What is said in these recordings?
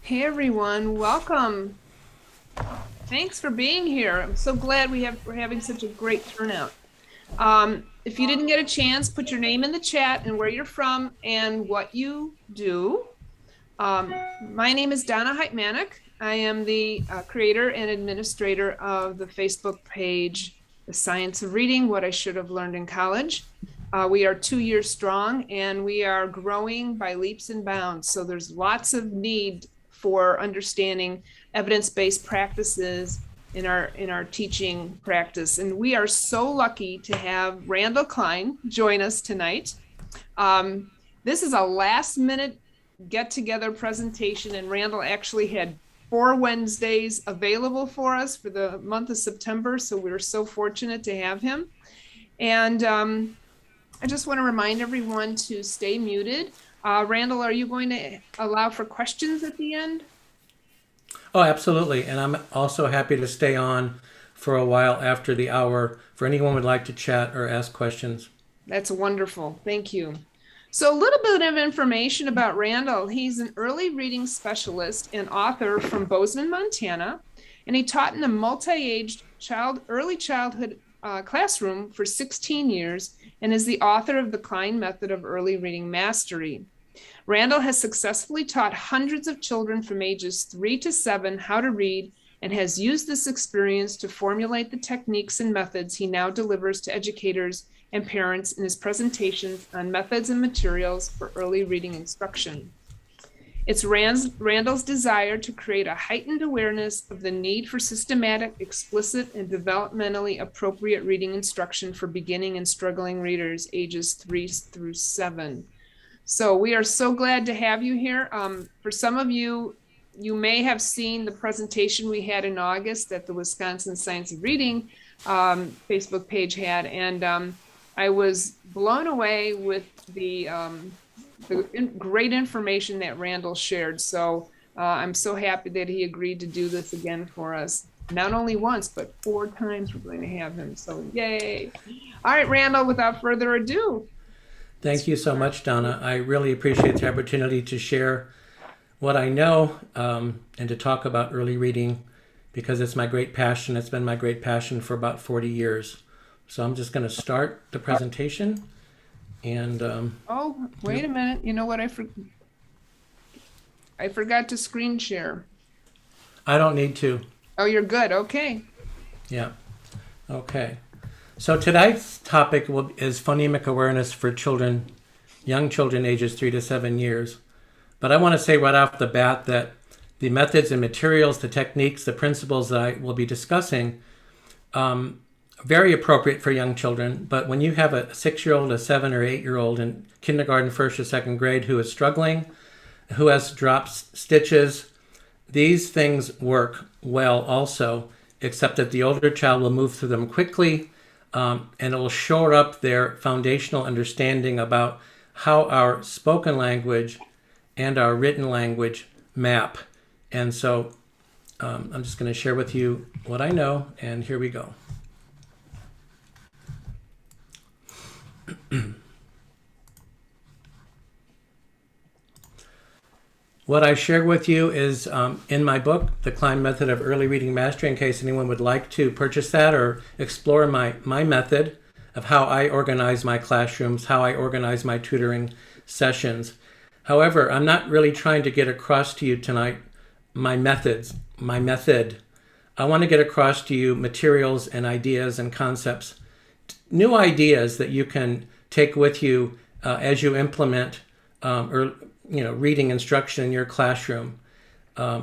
Hey everyone, welcome. Thanks for being here. I'm so glad we're having such a great turnout. If you didn't get a chance, put your name in the chat and where you're from and what you do. My name is Donna Heitmanek. I am the creator and administrator of the Facebook page, The Science of Reading, What I Should Have Learned in College. We are 2 years strong and we are growing by leaps and bounds. So there's lots of need for understanding evidence-based practices in our teaching practice. And we are so lucky to have Randall Klein join us tonight. This is a last minute get together presentation, and Randall actually had 4 Wednesdays available for us for the month of September. So we're so fortunate to have him. And I just want to remind everyone to stay muted. Randall, are you going to allow for questions at the end? Oh, absolutely. And I'm also happy to stay on for a while after the hour for anyone who would like to chat or ask questions. That's wonderful. Thank you. So a little bit of information about Randall. He's an early reading specialist and author from Bozeman, Montana, and he taught in a multi-aged early childhood classroom for 16 years and is the author of the Klein Method of Early Reading Mastery. Randall has successfully taught hundreds of children from ages 3 to 7 how to read and has used this experience to formulate the techniques and methods he now delivers to educators and parents in his presentations on methods and materials for early reading instruction. It's Randall's desire to create a heightened awareness of the need for systematic, explicit, and developmentally appropriate reading instruction for beginning and struggling readers ages 3 through 7. So we are so glad to have you here. For some of you, you may have seen the presentation we had in August that the Wisconsin Science of Reading Facebook page had, and I was blown away with the great information that Randall shared. So I'm so happy that he agreed to do this again for us. Not only once, but 4 times we're going to have him. So yay. All right, Randall, without further ado. Thank you so much, Donna. I really appreciate the opportunity to share what I know and to talk about early reading because it's my great passion. It's been my great passion for about 40 years. So I'm just going to start the presentation. And oh, wait a minute. You know what? I forgot to screen share. I don't need to. Oh, you're good. Okay. Yeah. Okay. So tonight's topic is phonemic awareness for children, young children ages 3 to 7 years. But I want to say right off the bat that the methods and materials, the techniques, the principles that I will be discussing, very appropriate for young children. But when you have a 6-year-old, a 7 or 8-year-old in kindergarten, 1st or 2nd grade who is struggling, who has dropped stitches, these things work well also, except that the older child will move through them quickly, and it will shore up their foundational understanding about how our spoken language and our written language map. And so I'm just going to share with you what I know, and here we go. What I share with you is in my book, The Klein Method of Early Reading Mastery, in case anyone would like to purchase that or explore my method of how I organize my classrooms, how I organize my tutoring sessions. However, I'm not really trying to get across to you tonight my method. I want to get across to you materials and ideas and concepts, new ideas that you can take with you as you implement reading instruction in your classroom.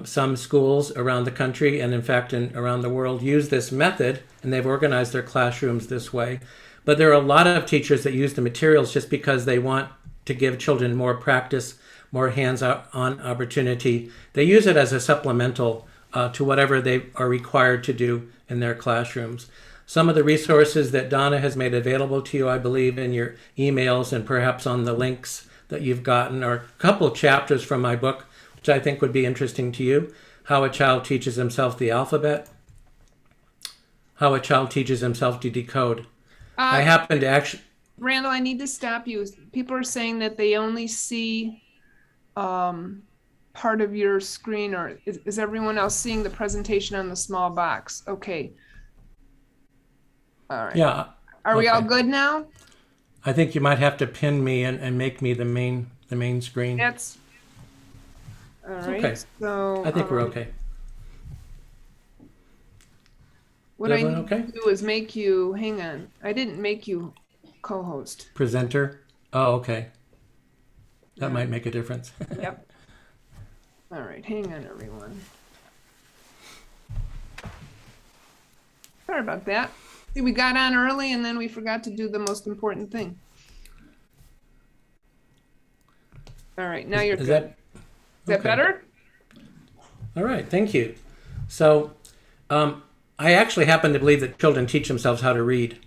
Some schools around the country and in fact around the world use this method and they've organized their classrooms this way. But there are a lot of teachers that use the materials just because they want to give children more practice, more hands-on opportunity. They use it as a supplemental to whatever they are required to do in their classrooms. Some of the resources that Donna has made available to you, I believe, in your emails and perhaps on the links that you've gotten are a couple of chapters from my book, which I think would be interesting to you. How a Child Teaches Himself the Alphabet. How a Child Teaches Himself to Decode. I happen to actually... Randall, I need to stop you. People are saying that they only see part of your screen, or is everyone else seeing the presentation on the small box? Okay. All right. Yeah. Are we all Okay. good now? I think you might have to pin me and make me the main screen. That's all right. Okay. So I think we're okay. what Is I everyone need okay? to do is make you, hang on. I didn't make you co-host. Presenter. Oh, okay. That Yeah. might make a difference. Yep. All right, hang on, everyone. Sorry about that. See, we got on early and then we forgot to do the most important thing. All right, now you're Is good. that Is that okay. better? All right, thank you. So, I actually happen to believe that children teach themselves how to read,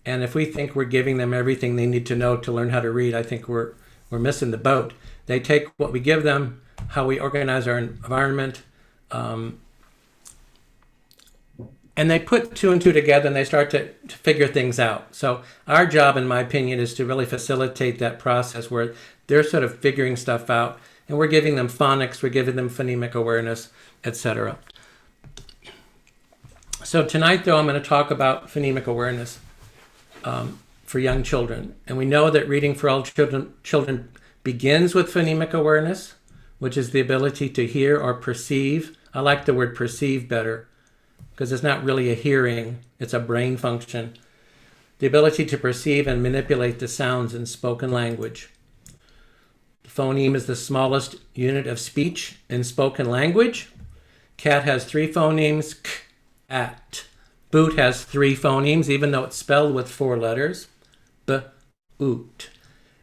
and if we think we're giving them everything they need to know to learn how to read, I think we're missing the boat. They take what we give them, how we organize our environment, and they put two and two together and they start to figure things out. So our job, in my opinion, is to really facilitate that process where they're sort of figuring stuff out, and we're giving them phonics, we're giving them phonemic awareness, etc. So tonight, though, I'm going to talk about phonemic awareness for young children. And we know that reading for all children begins with phonemic awareness, which is the ability to hear or perceive. I like the word perceive better, because it's not really a hearing, it's a brain function. The ability to perceive and manipulate the sounds in spoken language. The phoneme is the smallest unit of speech in spoken language. Cat has 3 phonemes, k, at. Boot has 3 phonemes, even though it's spelled with 4 letters, b, oot.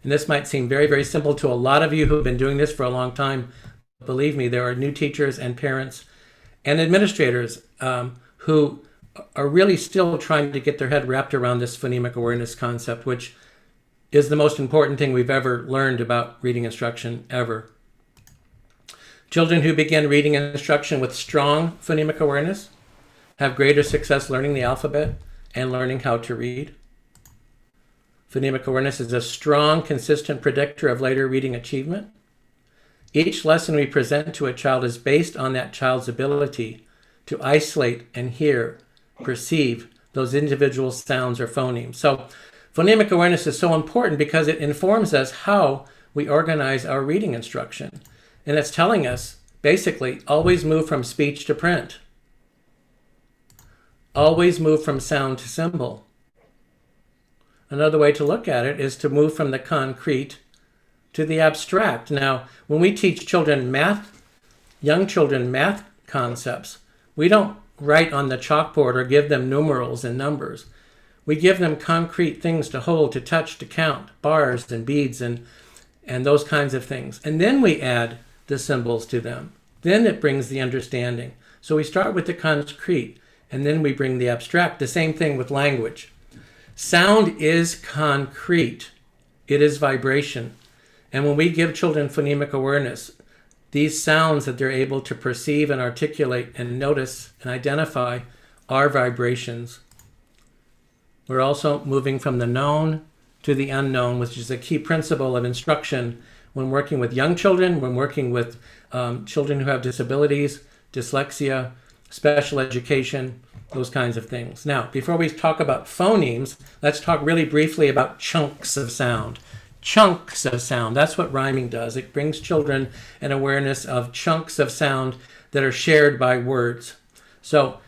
And this might seem very, very simple to a lot of you who have been doing this for a long time. Believe me, there are new teachers and parents and administrators who are really still trying to get their head wrapped around this phonemic awareness concept, which is the most important thing we've ever learned about reading instruction ever. Children who begin reading instruction with strong phonemic awareness have greater success learning the alphabet and learning how to read. Phonemic awareness is a strong, consistent predictor of later reading achievement. Each lesson we present to a child is based on that child's ability to isolate and hear, perceive those individual sounds or phonemes. So phonemic awareness is so important because it informs us how we organize our reading instruction. And it's telling us, basically, always move from speech to print. Always move from sound to symbol. Another way to look at it is to move from the concrete to the abstract. Now, when we teach children math, young children math concepts, we don't write on the chalkboard or give them numerals and numbers. We give them concrete things to hold, to touch, to count, bars and beads and those kinds of things. And then we add the symbols to them. Then it brings the understanding. So we start with the concrete, and then we bring the abstract. The same thing with language. Sound is concrete. It is vibration. And when we give children phonemic awareness, these sounds that they're able to perceive and articulate and notice and identify are vibrations. We're also moving from the known to the unknown, which is a key principle of instruction when working with young children, when working with children who have disabilities, dyslexia, special education, those kinds of things. Now, before we talk about phonemes, let's talk really briefly about chunks of sound. Chunks of sound, that's what rhyming does. It brings children an awareness of chunks of sound that are shared by words. So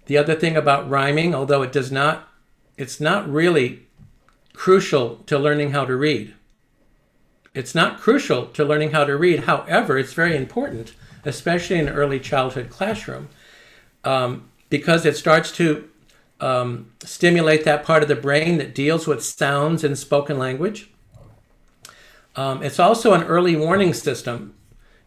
the other thing about rhyming, although it's not really crucial to learning how to read. It's not crucial to learning how to read. However, it's very important, especially in an early childhood classroom, because it starts to stimulate that part of the brain that deals with sounds in spoken language. It's also an early warning system.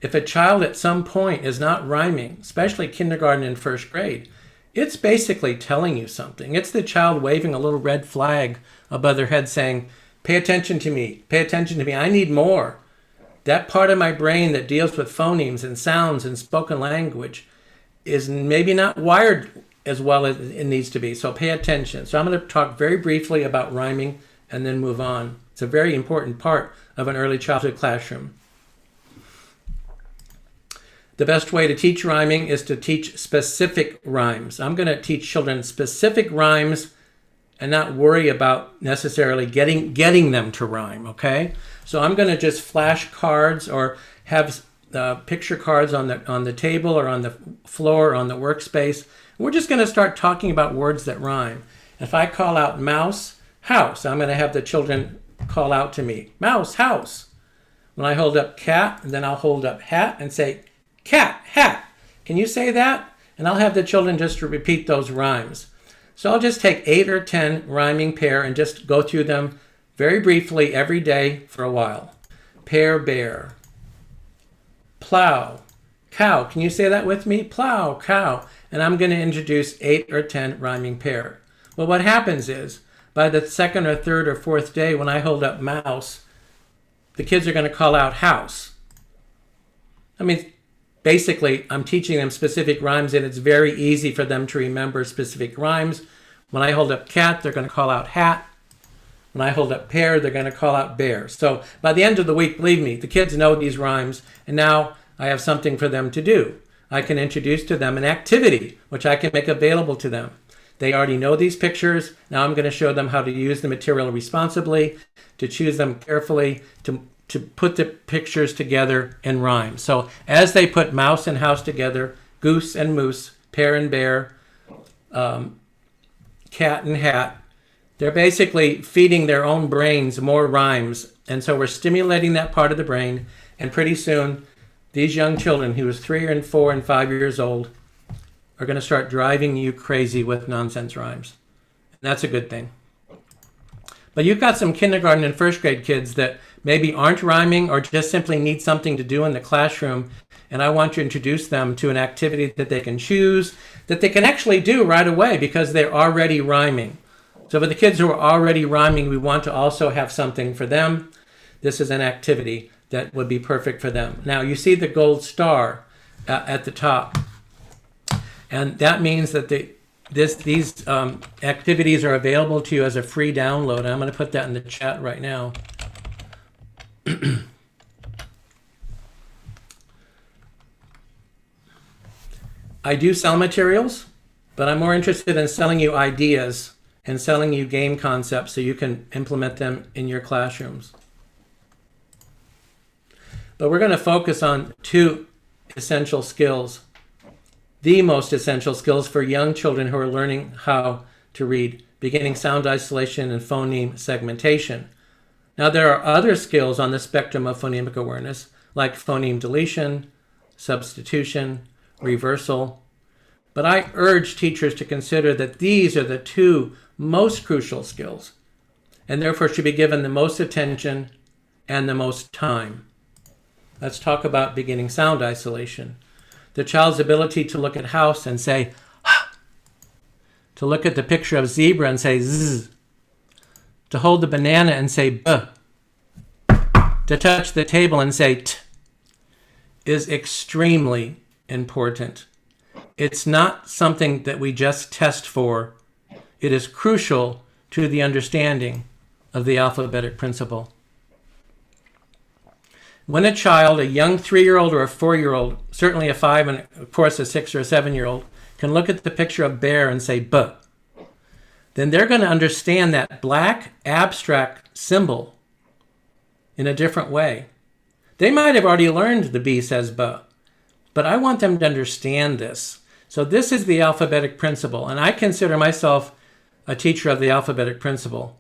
If a child at some point is not rhyming, especially kindergarten and first grade, it's basically telling you something. It's the child waving a little red flag above their head saying, pay attention to me, I need more. That part of my brain that deals with phonemes and sounds and spoken language is maybe not wired as well as it needs to be, so pay attention. So I'm going to talk very briefly about rhyming and then move on. It's a very important part of an early childhood classroom. The best way to teach rhyming is to teach specific rhymes. I'm going to teach children specific rhymes and not worry about necessarily getting them to rhyme, okay? So I'm going to just flash cards or have picture cards on the table or on the floor or on the workspace. We're just going to start talking about words that rhyme. If I call out mouse, house, I'm going to have the children call out to me, mouse, house. When I hold up cat, then I'll hold up hat and say, cat, hat. Can you say that? And I'll have the children just to repeat those rhymes. So I'll just take 8 or 10 rhyming pair and just go through them very briefly every day for a while. Pear, bear. Plow, cow. Can you say that with me? Plow, cow. And I'm going to introduce 8 or 10 rhyming pair. Well, what happens is, by the second or third or fourth day when I hold up mouse, the kids are going to call out house. I mean, basically, I'm teaching them specific rhymes, and it's very easy for them to remember specific rhymes. When I hold up cat, they're going to call out hat. When I hold up pear, they're going to call out bear. So by the end of the week, believe me, the kids know these rhymes, and now I have something for them to do. I can introduce to them an activity, which I can make available to them. They already know these pictures. Now I'm going to show them how to use the material responsibly, to choose them carefully, to put the pictures together in rhyme. So as they put mouse and house together, goose and moose, pear and bear, cat and hat, they're basically feeding their own brains more rhymes. And so we're stimulating that part of the brain. And pretty soon, these young children who is 3 and 4 and 5 years old are going to start driving you crazy with nonsense rhymes. And that's a good thing. But you've got some kindergarten and first grade kids that maybe aren't rhyming or just simply need something to do in the classroom. And I want to introduce them to an activity that they can choose, that they can actually do right away because they're already rhyming. So for the kids who are already rhyming, we want to also have something for them. This is an activity that would be perfect for them. Now, you see the gold star at the top. And that means that these activities are available to you as a free download. I'm going to put that in the chat right now. I do sell materials, but I'm more interested in selling you ideas and selling you game concepts so you can implement them in your classrooms. But we're going to focus on 2 essential skills, the most essential skills for young children who are learning how to read, beginning sound isolation and phoneme segmentation. Now, there are other skills on the spectrum of phonemic awareness, like phoneme deletion, substitution, reversal. But I urge teachers to consider that these are the 2 most crucial skills, and therefore should be given the most attention and the most time. Let's talk about beginning sound isolation. The child's ability to look at house and say, ha, to look at the picture of zebra and say, zzz, to hold the banana and say, buh, to touch the table and say, t, is extremely important. It's not something that we just test for. It is crucial to the understanding of the alphabetic principle. When a child, a young 3-year-old or a 4-year-old, certainly a 5 and of course a 6 or a 7-year-old, can look at the picture of bear and say, buh, then they're going to understand that black abstract symbol in a different way. They might have already learned the B says buh, but I want them to understand this. So this is the alphabetic principle, and I consider myself a teacher of the alphabetic principle.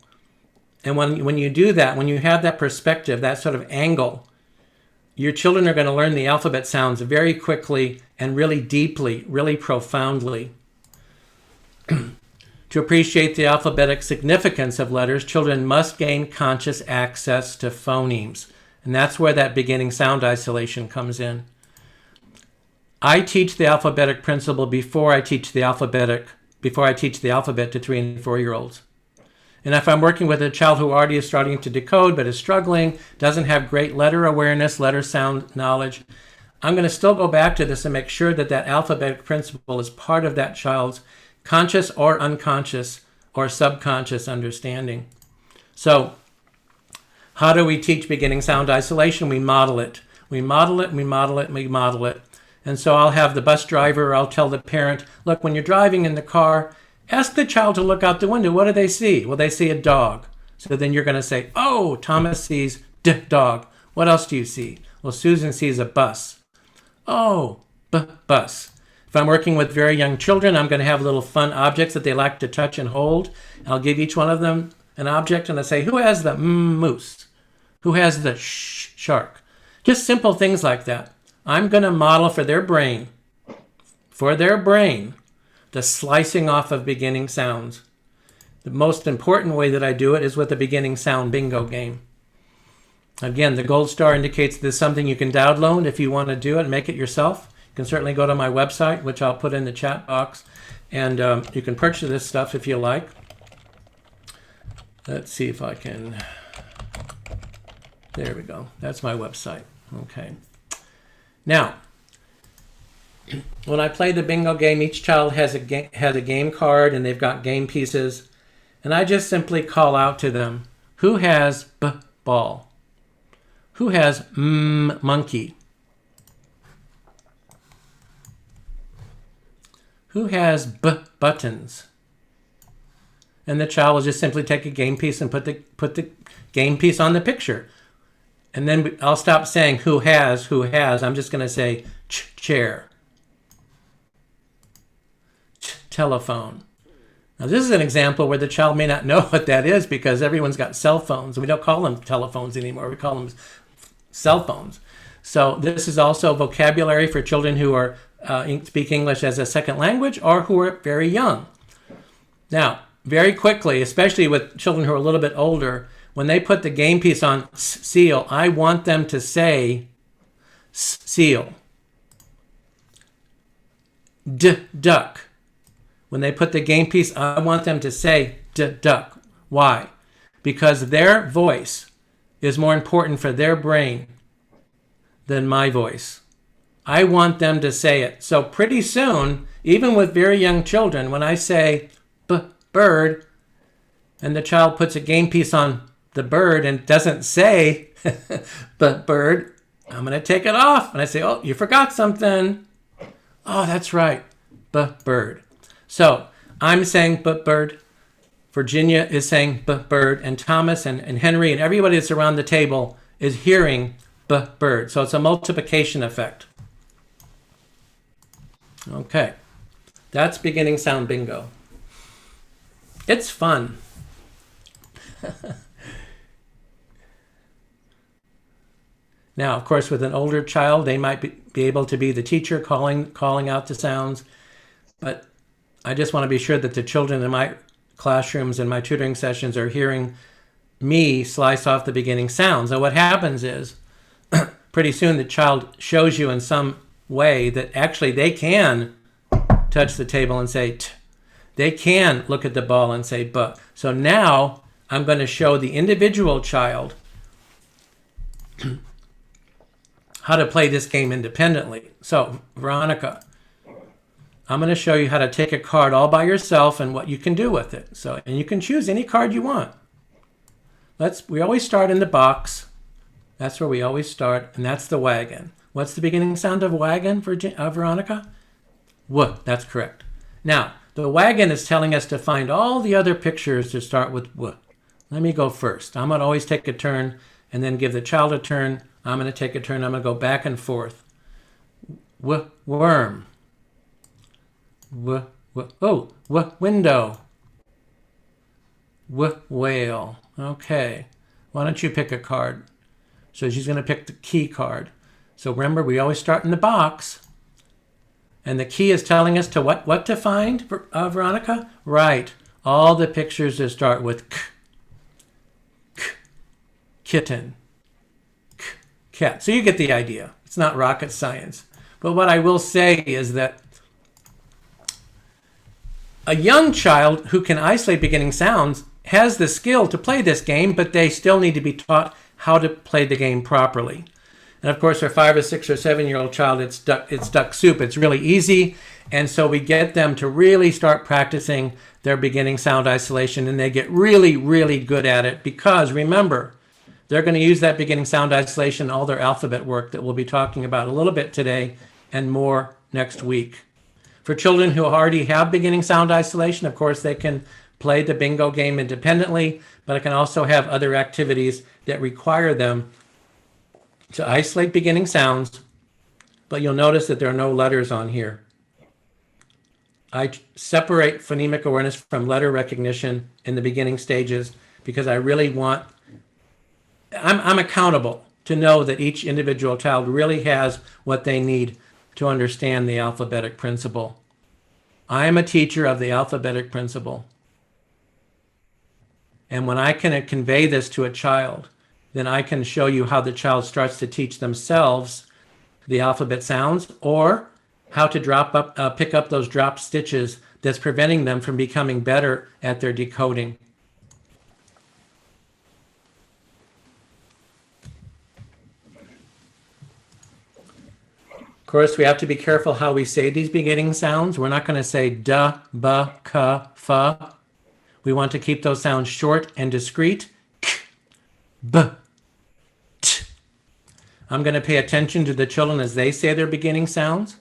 And when you do that, when you have that perspective, that sort of angle, your children are going to learn the alphabet sounds very quickly and really deeply, really profoundly. To appreciate the alphabetic significance of letters, children must gain conscious access to phonemes. And that's where that beginning sound isolation comes in. I teach the alphabetic principle before I teach the alphabet to 3 and 4-year-olds. And if I'm working with a child who already is starting to decode but is struggling, doesn't have great letter awareness, letter sound knowledge, I'm going to still go back to this and make sure that that alphabetic principle is part of that child's conscious or unconscious or subconscious understanding. So how do we teach beginning sound isolation? We model it. We model it, we model it, we model it. And so I'll have the bus driver, or I'll tell the parent, look, when you're driving in the car, ask the child to look out the window. What do they see? Well, they see a dog. So then you're going to say, oh, Thomas sees dog. What else do you see? Well, Susan sees a bus. Oh, bus. If I'm working with very young children, I'm going to have little fun objects that they like to touch and hold. I'll give each one of them an object, and I say, who has the moose? Who has the shark? Just simple things like that. I'm going to model for their brain, the slicing off of beginning sounds. The most important way that I do it is with the beginning sound bingo game. Again, the gold star indicates this is something you can download if you want to do it and make it yourself. You can certainly go to my website, which I'll put in the chat box, and you can purchase this stuff if you like. Let's see if I can. There we go. That's my website. Okay. Now, when I play the bingo game, each child has a game card, and they've got game pieces, and I just simply call out to them, who has ball? Who has monkey? Who has buttons? And the child will just simply take a game piece and put the game piece on the picture. And then I'll stop saying who has. I'm just going to say chair, telephone. Now this is an example where the child may not know what that is because everyone's got cell phones. We don't call them telephones anymore. We call them cell phones. So this is also vocabulary for children who are speak English as a second language or who are very young. Now, very quickly, especially with children who are a little bit older, when they put the game piece on seal, I want them to say seal. Duck. When they put the game piece, I want them to say duck. Why? Because their voice is more important for their brain than my voice. I want them to say it. So pretty soon, even with very young children, when I say bird, and the child puts a game piece on the bird and doesn't say bird, I'm going to take it off. And I say, oh, you forgot something. Oh, that's right, bird. So I'm saying bird. Virginia is saying bird, and Thomas and Henry and everybody that's around the table is hearing bird. So it's a multiplication effect. Okay, that's beginning sound bingo. It's fun. Now, of course, with an older child, they might be able to be the teacher calling out the sounds, but I just want to be sure that the children in my classrooms and my tutoring sessions are hearing me slice off the beginning sounds. So what happens is, pretty soon the child shows you in some way that actually they can touch the table and say t. They can look at the ball and say buh. So now I'm going to show the individual child how to play this game independently. So Veronica, I'm going to show you how to take a card all by yourself and what you can do with it. So, and you can choose any card you want. We always start in the box. That's where we always start, and that's the wagon. What's the beginning sound of wagon, Veronica? W. That's correct. Now, the wagon is telling us to find all the other pictures to start with W. Let me go first. I'm going to always take a turn and then give the child a turn. I'm going to take a turn. I'm going to go back and forth. Worm. Window. Whale. Okay. Why don't you pick a card? So she's going to pick the key card. So remember, we always start in the box. And the key is telling us to what to find, Veronica? Right. All the pictures that start with kitten, cat. So you get the idea. It's not rocket science. But what I will say is that a young child who can isolate beginning sounds has the skill to play this game, but they still need to be taught how to play the game properly. And of course, for a 5 or 6 or 7-year-old child, it's duck soup. It's really easy. And so we get them to really start practicing their beginning sound isolation, and they get really, really good at it because, remember, they're going to use that beginning sound isolation in all their alphabet work that we'll be talking about a little bit today and more next week. For children who already have beginning sound isolation, of course, they can play the bingo game independently, but I can also have other activities that require them to isolate beginning sounds, but you'll notice that there are no letters on here. I separate phonemic awareness from letter recognition in the beginning stages because I really want, I'm accountable to know that each individual child really has what they need to understand the alphabetic principle. I am a teacher of the alphabetic principle. And when I can convey this to a child, then I can show you how the child starts to teach themselves the alphabet sounds, or how to pick up those drop stitches that's preventing them from becoming better at their decoding. Of course, we have to be careful how we say these beginning sounds. We're not going to say duh, buh, ka, fa. We want to keep those sounds short and discreet. K, b, t. I'm going to pay attention to the children as they say their beginning sounds.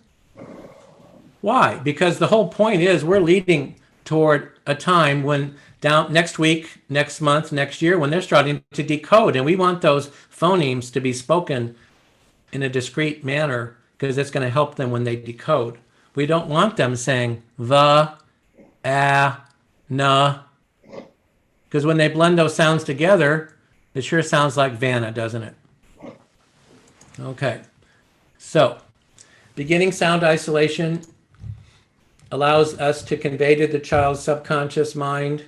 Why? Because the whole point is we're leading toward a time when next week, next month, next year, when they're starting to decode. And we want those phonemes to be spoken in a discrete manner because it's going to help them when they decode. We don't want them saying the, na, because when they blend those sounds together, it sure sounds like Vanna, doesn't it? Okay, so beginning sound isolation allows us to convey to the child's subconscious mind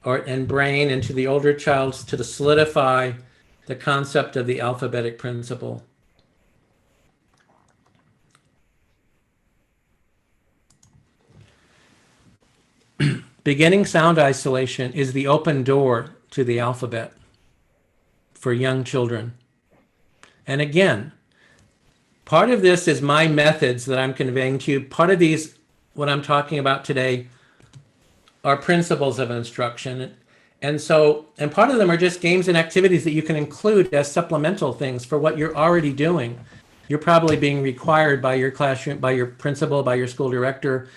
and brain and to the older child's to solidify the concept of the alphabetic principle. Beginning sound isolation is the open door to the alphabet for young children. And again, part of this is my methods that I'm conveying to you. Part of these, what I'm talking about today, are principles of instruction. And part of them are just games and activities that you can include as supplemental things for what you're already doing. You're probably being required by your classroom, by your principal, by your school director,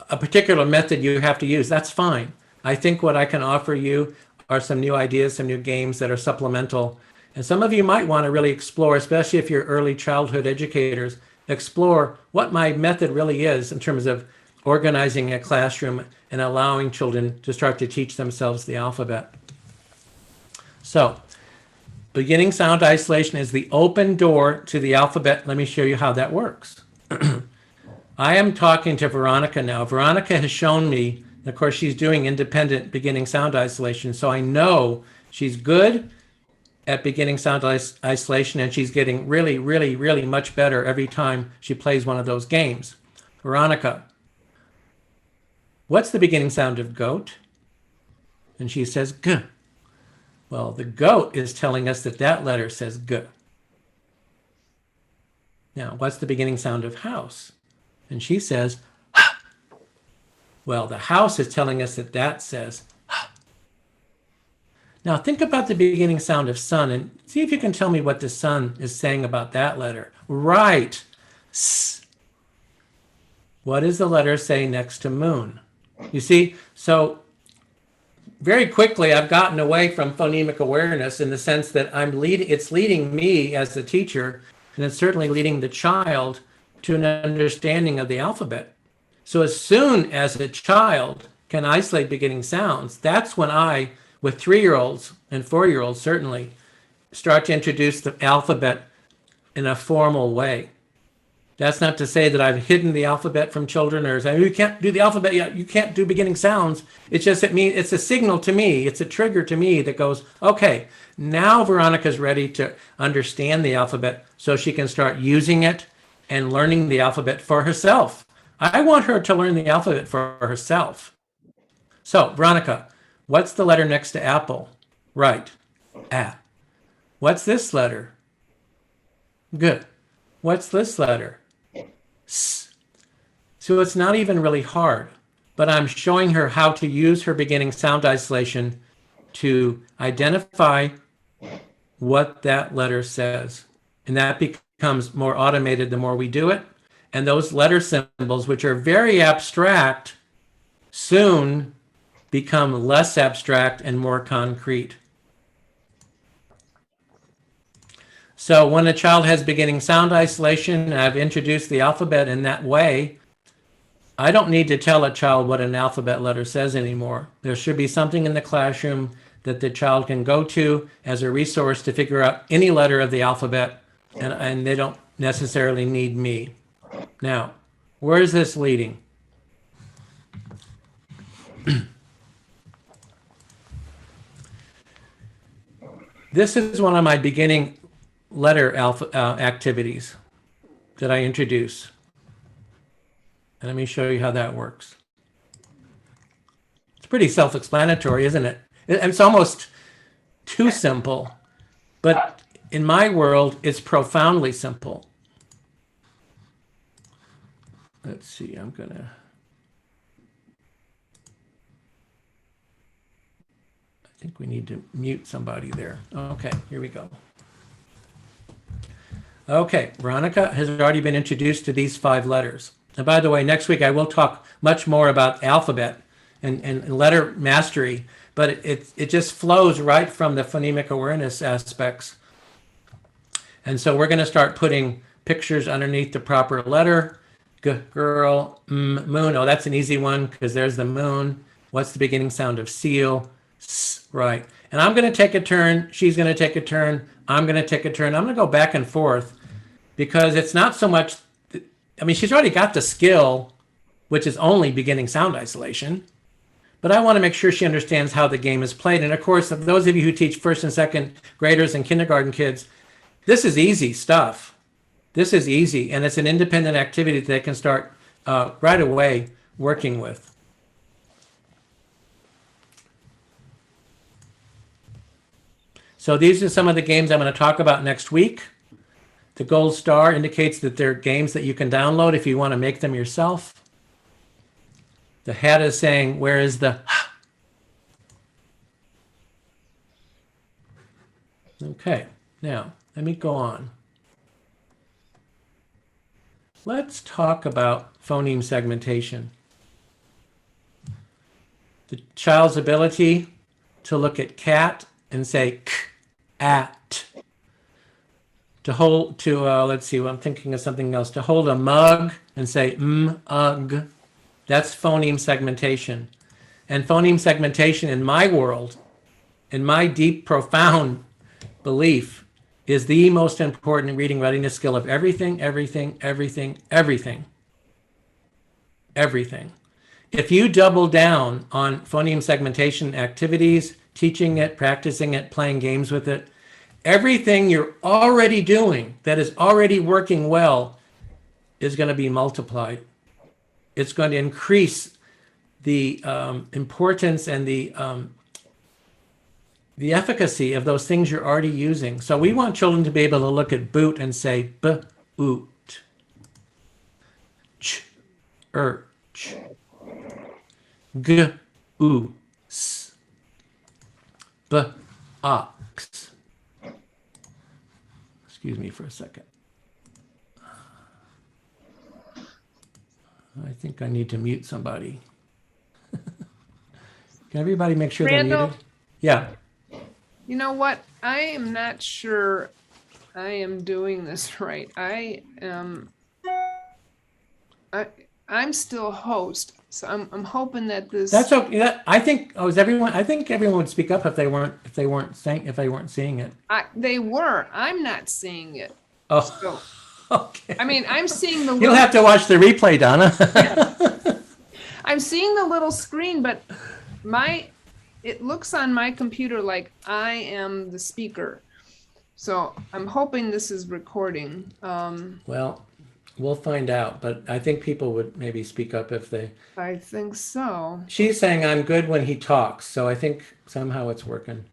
a particular method you have to use. That's fine. I think what I can offer you are some new ideas, some new games that are supplemental. And some of you might want to really explore, especially if you're early childhood educators, explore what my method really is in terms of organizing a classroom and allowing children to start to teach themselves the alphabet. So, beginning sound isolation is the open door to the alphabet. Let me show you how that works. I am talking to Veronica now. Veronica has shown me, and of course she's doing independent beginning sound isolation, so I know she's good at beginning sound isolation, and she's getting really, really, really much better every time she plays one of those games. Veronica, what's the beginning sound of goat? And she says, G. Well, the goat is telling us that that letter says G. Now, what's the beginning sound of house? And she says, H. Well, the house is telling us that that says H. Now, think about the beginning sound of sun and see if you can tell me what the sun is saying about that letter. Right. S. What does the letter say next to moon? You see, so very quickly I've gotten away from phonemic awareness in the sense that it's leading me as the teacher, and it's certainly leading the child to an understanding of the alphabet. So as soon as a child can isolate beginning sounds, that's when I, with 3-year-olds and 4-year-olds certainly, start to introduce the alphabet in a formal way. That's not to say that I've hidden the alphabet from children or say, you can't do the alphabet yet, you can't do beginning sounds. It's just, it's a signal to me, it's a trigger to me that goes, okay, now Veronica's ready to understand the alphabet so she can start using it and learning the alphabet for herself. I want her to learn the alphabet for herself. So, Veronica, what's the letter next to apple? Right, A. What's this letter? Good. What's this letter? S. So it's not even really hard, but I'm showing her how to use her beginning sound isolation to identify what that letter says. And that becomes more automated the more we do it. And those letter symbols, which are very abstract, soon become less abstract and more concrete. So when a child has beginning sound isolation, and I've introduced the alphabet in that way, I don't need to tell a child what an alphabet letter says anymore. There should be something in the classroom that the child can go to as a resource to figure out any letter of the alphabet, and they don't necessarily need me. Now, where is this leading? This is one of my beginning letter activities that I introduce. And let me show you how that works. It's pretty self-explanatory, isn't it? It's almost too simple, but in my world, it's profoundly simple. Let's see, I'm gonna. I think we need to mute somebody there. Okay, here we go. Okay, Veronica has already been introduced to these 5 letters. And by the way, next week I will talk much more about alphabet and letter mastery, but it just flows right from the phonemic awareness aspects. And so we're going to start putting pictures underneath the proper letter. Girl, moon. Oh, that's an easy one because there's the moon. What's the beginning sound of seal? S, right. And I'm going to take a turn. She's going to take a turn. I'm going to take a turn. I'm going to go back and forth because it's not so much. I mean, she's already got the skill, which is only beginning sound isolation. But I want to make sure she understands how the game is played. And of course, those of you who teach first and second graders and kindergarten kids, this is easy stuff. This is easy, and it's an independent activity that they can start right away working with. So these are some of the games I'm going to talk about next week. The gold star indicates that they're games that you can download if you want to make them yourself. The hat is saying, where is the? Okay, now let me go on. Let's talk about phoneme segmentation. The child's ability to look at cat and say k, at. To hold, let's see, I'm thinking of something else. To hold a mug and say ug. That's phoneme segmentation. And phoneme segmentation in my world, in my deep, profound belief, is the most important reading readiness skill of everything, everything, everything, everything. Everything. If you double down on phoneme segmentation activities, teaching it, practicing it, playing games with it, everything you're already doing that is already working well is going to be multiplied. It's going to increase the importance and the efficacy of those things you're already using. So we want children to be able to look at boot and say b-oot, ch, g-oo-s, b-ox. Excuse me for a second. I think I need to mute somebody. Can everybody make sure they're Randall, muted? Yeah. you know what? I am not sure I am doing this right. I'm still host, so I'm hoping that this. That's okay. I think. Oh, is everyone? I think everyone would speak up if they weren't seeing it. They were. I'm not seeing it. Oh, So, okay. I mean, I'm seeing the. You'll have to watch the replay, Donna. I'm seeing the little screen, but it looks on my computer like I am the speaker. So I'm hoping this is recording. Well, we'll find out, but I think people would maybe speak up if they. I think so. She's saying I'm good when he talks, so I think somehow it's working.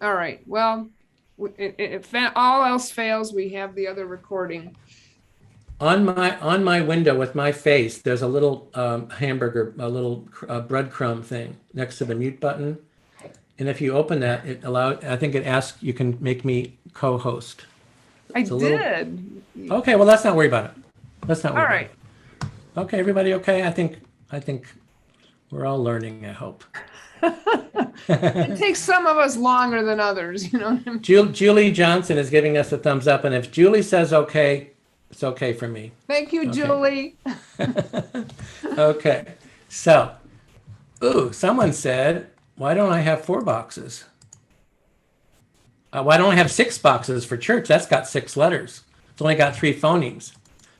All right. Well, if all else fails, we have the other recording. On my window with my face, there's a little hamburger, a little breadcrumb thing next to the mute button. And if you open that, I think it asks, you can make me co-host. I did. Okay, well, let's not worry about it. Let's not worry All about right. it. Okay, everybody okay? I think we're all learning, I hope. It takes some of us longer than others, you know. Julie Johnson is giving us a thumbs up, and if Julie says okay, it's okay for me. Thank you, Okay. Julie. Okay. So, ooh, someone said, why don't I have 4 boxes? Why don't I have 6 boxes for church? That's got 6 letters. It's only got 3 phonemes.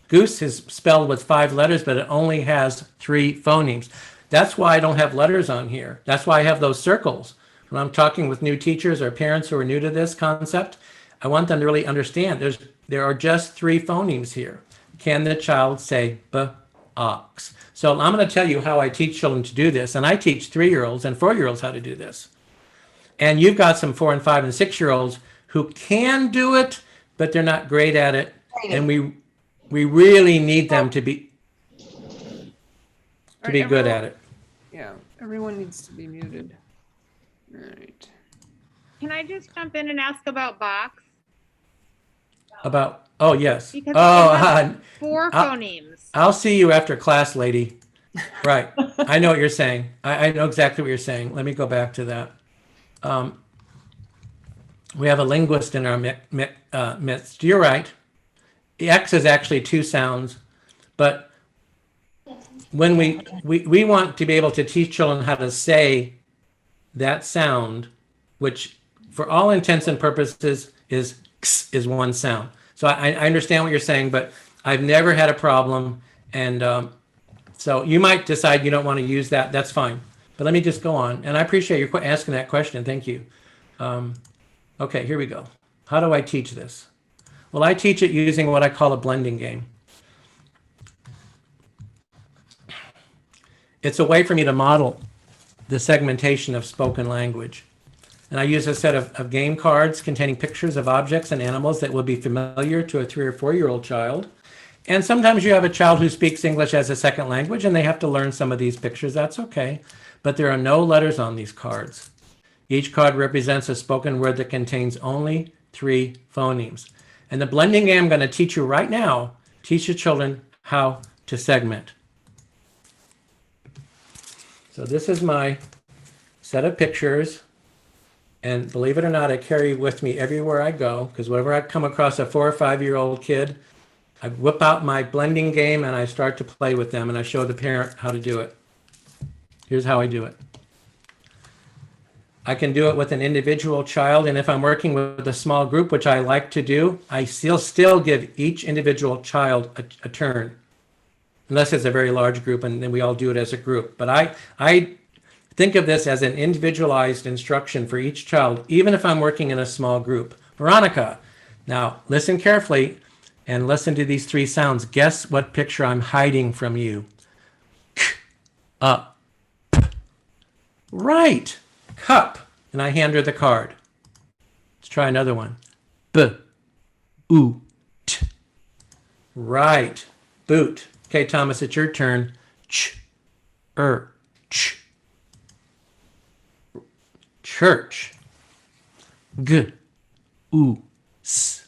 Goose is spelled with 5 letters, but it only has 3 phonemes. That's why I don't have letters on here. That's why I have those circles. When I'm talking with new teachers or parents who are new to this concept, I want them to really understand there are just 3 phonemes here. Can the child say b, ox? So I'm going to tell you how I teach children to do this. And I teach 3-year-olds and 4-year-olds how to do this. And you've got some 4 and 5 and 6-year-olds who can do it, but they're not great at it. And we really need them to be good at it. Yeah, everyone needs to be muted. All right. Can I just jump in and ask about box? About, oh, yes. Because Oh, it has 4 phonemes. I'll see you after class, lady. Right. I know what you're saying. I know exactly what you're saying. Let me go back to that. We have a linguist in our midst. You're right. X is actually 2 sounds, but when we want to be able to teach children how to say that sound, which for all intents and purposes is x is 1 sound. So I understand what you're saying, but I've never had a problem. And so you might decide you don't want to use that. That's fine. But let me just go on. And I appreciate you asking that question. Thank you. Okay, here we go. How do I teach this? Well, I teach it using what I call a blending game. It's a way for me to model the segmentation of spoken language. And I use a set of game cards containing pictures of objects and animals that will be familiar to a 3 or 4-year-old child. And sometimes you have a child who speaks English as a second language and they have to learn some of these pictures. That's okay. But there are no letters on these cards. Each card represents a spoken word that contains only 3 phonemes. And the blending game I'm going to teach you right now, teach your children how to segment. So this is my set of pictures. And believe it or not, I carry with me everywhere I go, because whenever I come across a 4 or 5-year-old kid, I whip out my blending game and I start to play with them and I show the parent how to do it. Here's how I do it. I can do it with an individual child, and if I'm working with a small group, which I like to do, I still give each individual child a turn, unless it's a very large group, and then we all do it as a group. But I think of this as an individualized instruction for each child, even if I'm working in a small group. Veronica, now listen carefully and listen to these 3 sounds. Guess what picture I'm hiding from you. K, up. Right. Cup. And I hand her the card. Let's try another one. B, oo, t. Right. Boot. Okay, Thomas, it's your turn. Ch, ch. Church. G, oo, s.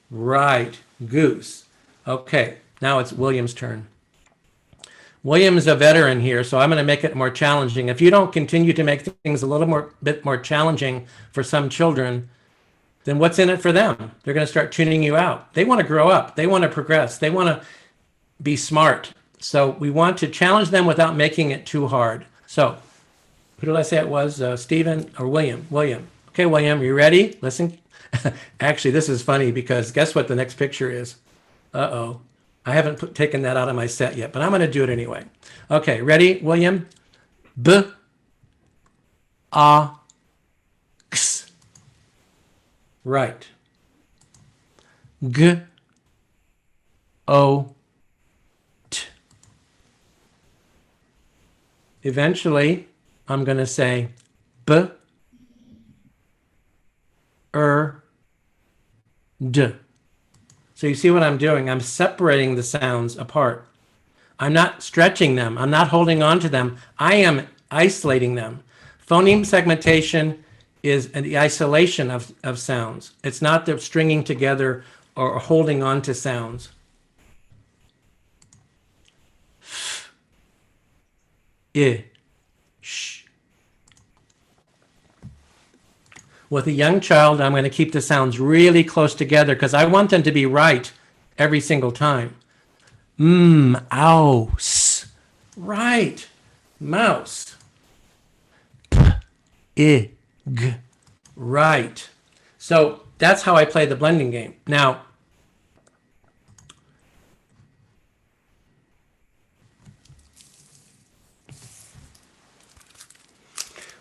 Right. Goose. Okay, now it's William's turn. William is a veteran here, so I'm going to make it more challenging. If you don't continue to make things a little bit more challenging for some children, then what's in it for them? They're going to start tuning you out. They want to grow up. They want to progress. They want to be smart. So we want to challenge them without making it too hard. So who did I say it was? Stephen or William? William. Okay, William, you ready? Listen. Actually, this is funny because guess what the next picture is? Uh-oh. I haven't taken that out of my set yet, but I'm going to do it anyway. Okay, ready, William? B, a, x. Right. G, o, t. Eventually, I'm going to say b, d. So you see what I'm doing? I'm separating the sounds apart. I'm not stretching them. I'm not holding on to them. I am isolating them. Phoneme segmentation is the isolation of sounds. It's not the stringing together or holding on to sounds. I, sh. With a young child, I'm going to keep the sounds really close together because I want them to be right every single time. Ow, s. Right. Mouse. I, g. Right. So that's how I play the blending game. Now,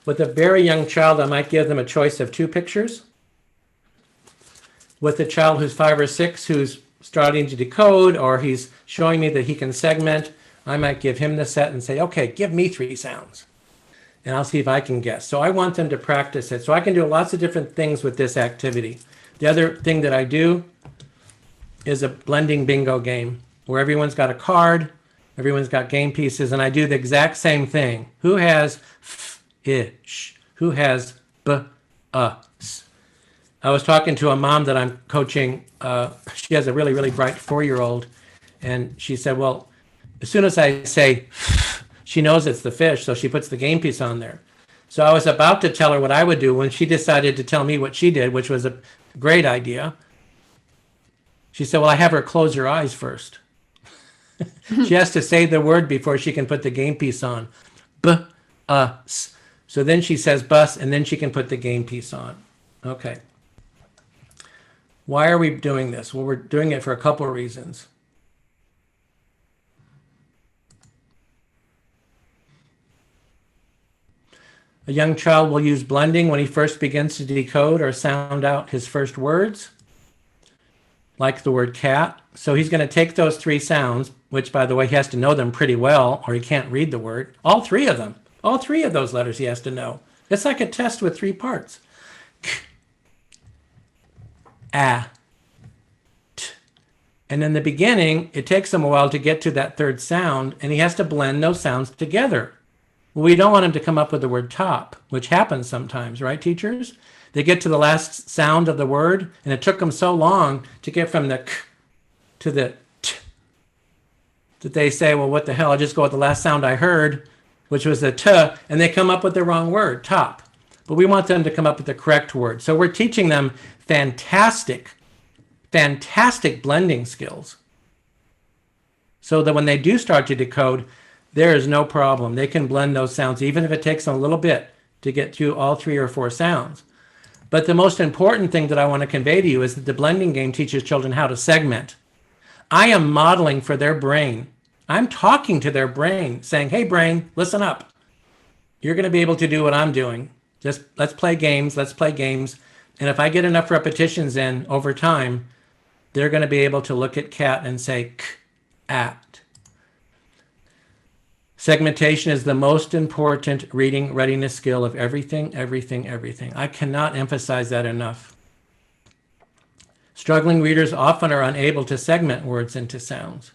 with a very young child, I might give them a choice of 2 pictures. With a child who's 5 or 6 who's starting to decode, or he's showing me that he can segment, I might give him the set and say, okay, give me 3 sounds. And I'll see if I can guess. So I want them to practice it. So I can do lots of different things with this activity. The other thing that I do is a blending bingo game where everyone's got a card, everyone's got game pieces, and I do the exact same thing. Who has ish? Who has us? I was talking to a mom that I'm coaching. She has a really, really bright 4-year-old. And she said, well, as soon as I say, she knows it's the fish, so she puts the game piece on there. So I was about to tell her what I would do when she decided to tell me what she did, which was a great idea. She said, well, I have her close her eyes first. She has to say the word before she can put the game piece on. B-us. So then she says bus, and then she can put the game piece on. Okay. Why are we doing this? Well, we're doing it for a couple of reasons. A young child will use blending when he first begins to decode or sound out his first words, like the word cat. So he's going to take those 3 sounds, which, by the way, he has to know them pretty well, or he can't read the word. All 3 of them. All 3 of those letters he has to know. It's like a test with 3 parts. K, a, t. And in the beginning, it takes him a while to get to that 3rd sound, and he has to blend those sounds together. Well, we don't want him to come up with the word top, which happens sometimes, right, teachers? They get to the last sound of the word, and it took them so long to get from the k to the t that they say, well, what the hell? I'll just go with the last sound I heard, which was the t, and they come up with the wrong word, top. But we want them to come up with the correct word. So we're teaching them fantastic blending skills so that when they do start to decode, there is no problem. They can blend those sounds, even if it takes them a little bit to get through all 3 or 4 sounds. But the most important thing that I want to convey to you is that the blending game teaches children how to segment. I am modeling for their brain. I'm talking to their brain, saying, hey, brain, listen up. You're going to be able to do what I'm doing. Just let's play games. And if I get enough repetitions in over time, they're going to be able to look at cat and say, k, at. Segmentation is the most important reading readiness skill of everything. I cannot emphasize that enough. Struggling readers often are unable to segment words into sounds.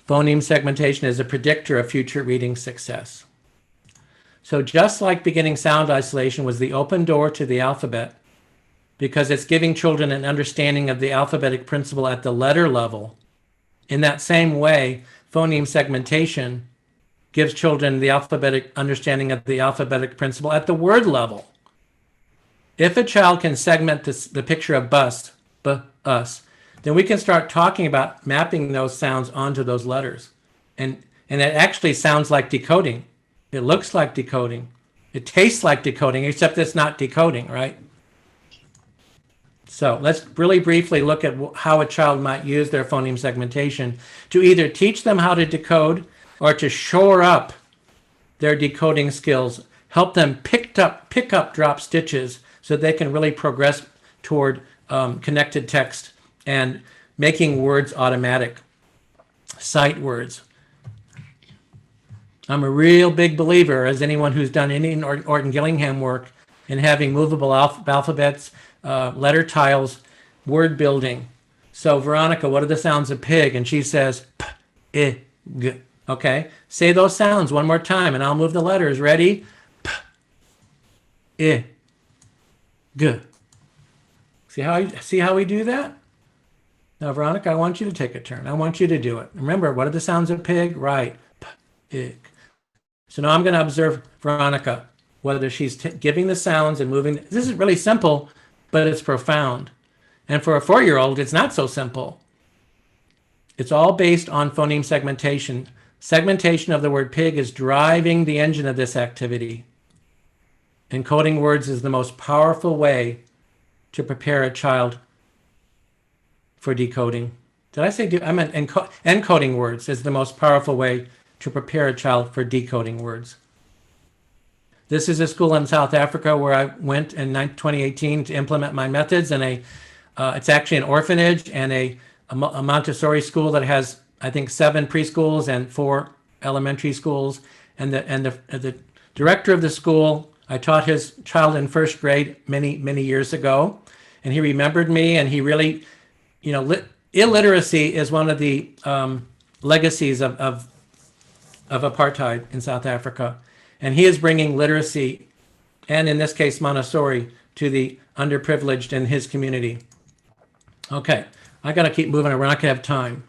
Phoneme segmentation is a predictor of future reading success. So just like beginning sound isolation was the open door to the alphabet, because it's giving children an understanding of the alphabetic principle at the letter level, in that same way, phoneme segmentation gives children the alphabetic understanding of the alphabetic principle at the word level. If a child can segment the picture of bus, us, then we can start talking about mapping those sounds onto those letters. And it actually sounds like decoding. It looks like decoding. It tastes like decoding, except it's not decoding, right? So let's really briefly look at how a child might use their phoneme segmentation to either teach them how to decode or to shore up their decoding skills, help them pick up drop stitches so they can really progress toward connected text and making words automatic, sight words. I'm a real big believer, as anyone who's done any Orton Gillingham work, in having movable alphabets, letter tiles, word building. So Veronica, what are the sounds of pig? And she says, p, I, g. Okay, say those sounds one more time and I'll move the letters. Ready? P, I, g. See how we do that? Now, Veronica, I want you to take a turn. I want you to do it. Remember, what are the sounds of pig? Right. Pig. So now I'm going to observe Veronica, whether she's giving the sounds and moving. This is really simple, but it's profound. And for a 4-year-old, it's not so simple. It's all based on phoneme segmentation. Segmentation of the word pig is driving the engine of this activity. Encoding words is the most powerful way to prepare a child for decoding. Did I say I meant encoding words is the most powerful way to prepare a child for decoding words. This is a school in South Africa where I went in 2018 to implement my methods, and it's actually an orphanage and a Montessori school that has, I think, 7 preschools and 4 elementary schools. And the director of the school, I taught his child in 1st grade many years ago, and he remembered me, and he really, illiteracy is one of the legacies of apartheid in South Africa. And he is bringing literacy, and in this case, Montessori, to the underprivileged in his community. Okay, I got to keep moving. We're not going to have time.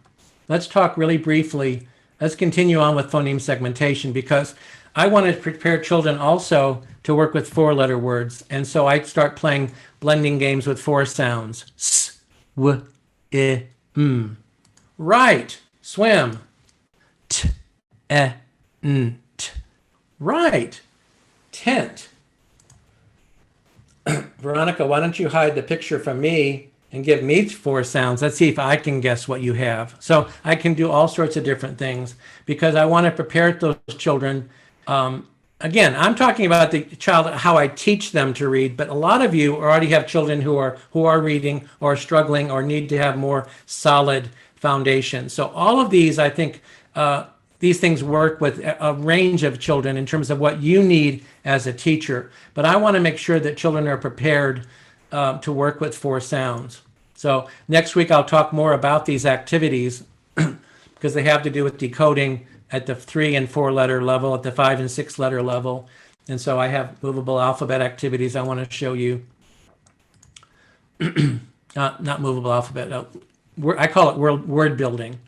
Let's talk really briefly. Let's continue on with phoneme segmentation, because I want to prepare children also to work with 4-letter words. And so I start playing blending games with 4 sounds. S, w, I, m. Right, swim. T, e, n, t. Right, tent. Veronica, why don't you hide the picture from me and give me 4 sounds? Let's see if I can guess what you have. So I can do all sorts of different things because I want to prepare those children. Again, I'm talking about the child, how I teach them to read, but a lot of you already have children who are reading or struggling or need to have more solid foundation. So all of these, I think, these things work with a range of children in terms of what you need as a teacher. But I want to make sure that children are prepared to work with 4 sounds. So next week I'll talk more about these activities because they have to do with decoding at the 3 and 4 letter level, at the 5 and 6 letter level. And so I have movable alphabet activities I want to show you. Not movable alphabet. I call it word building.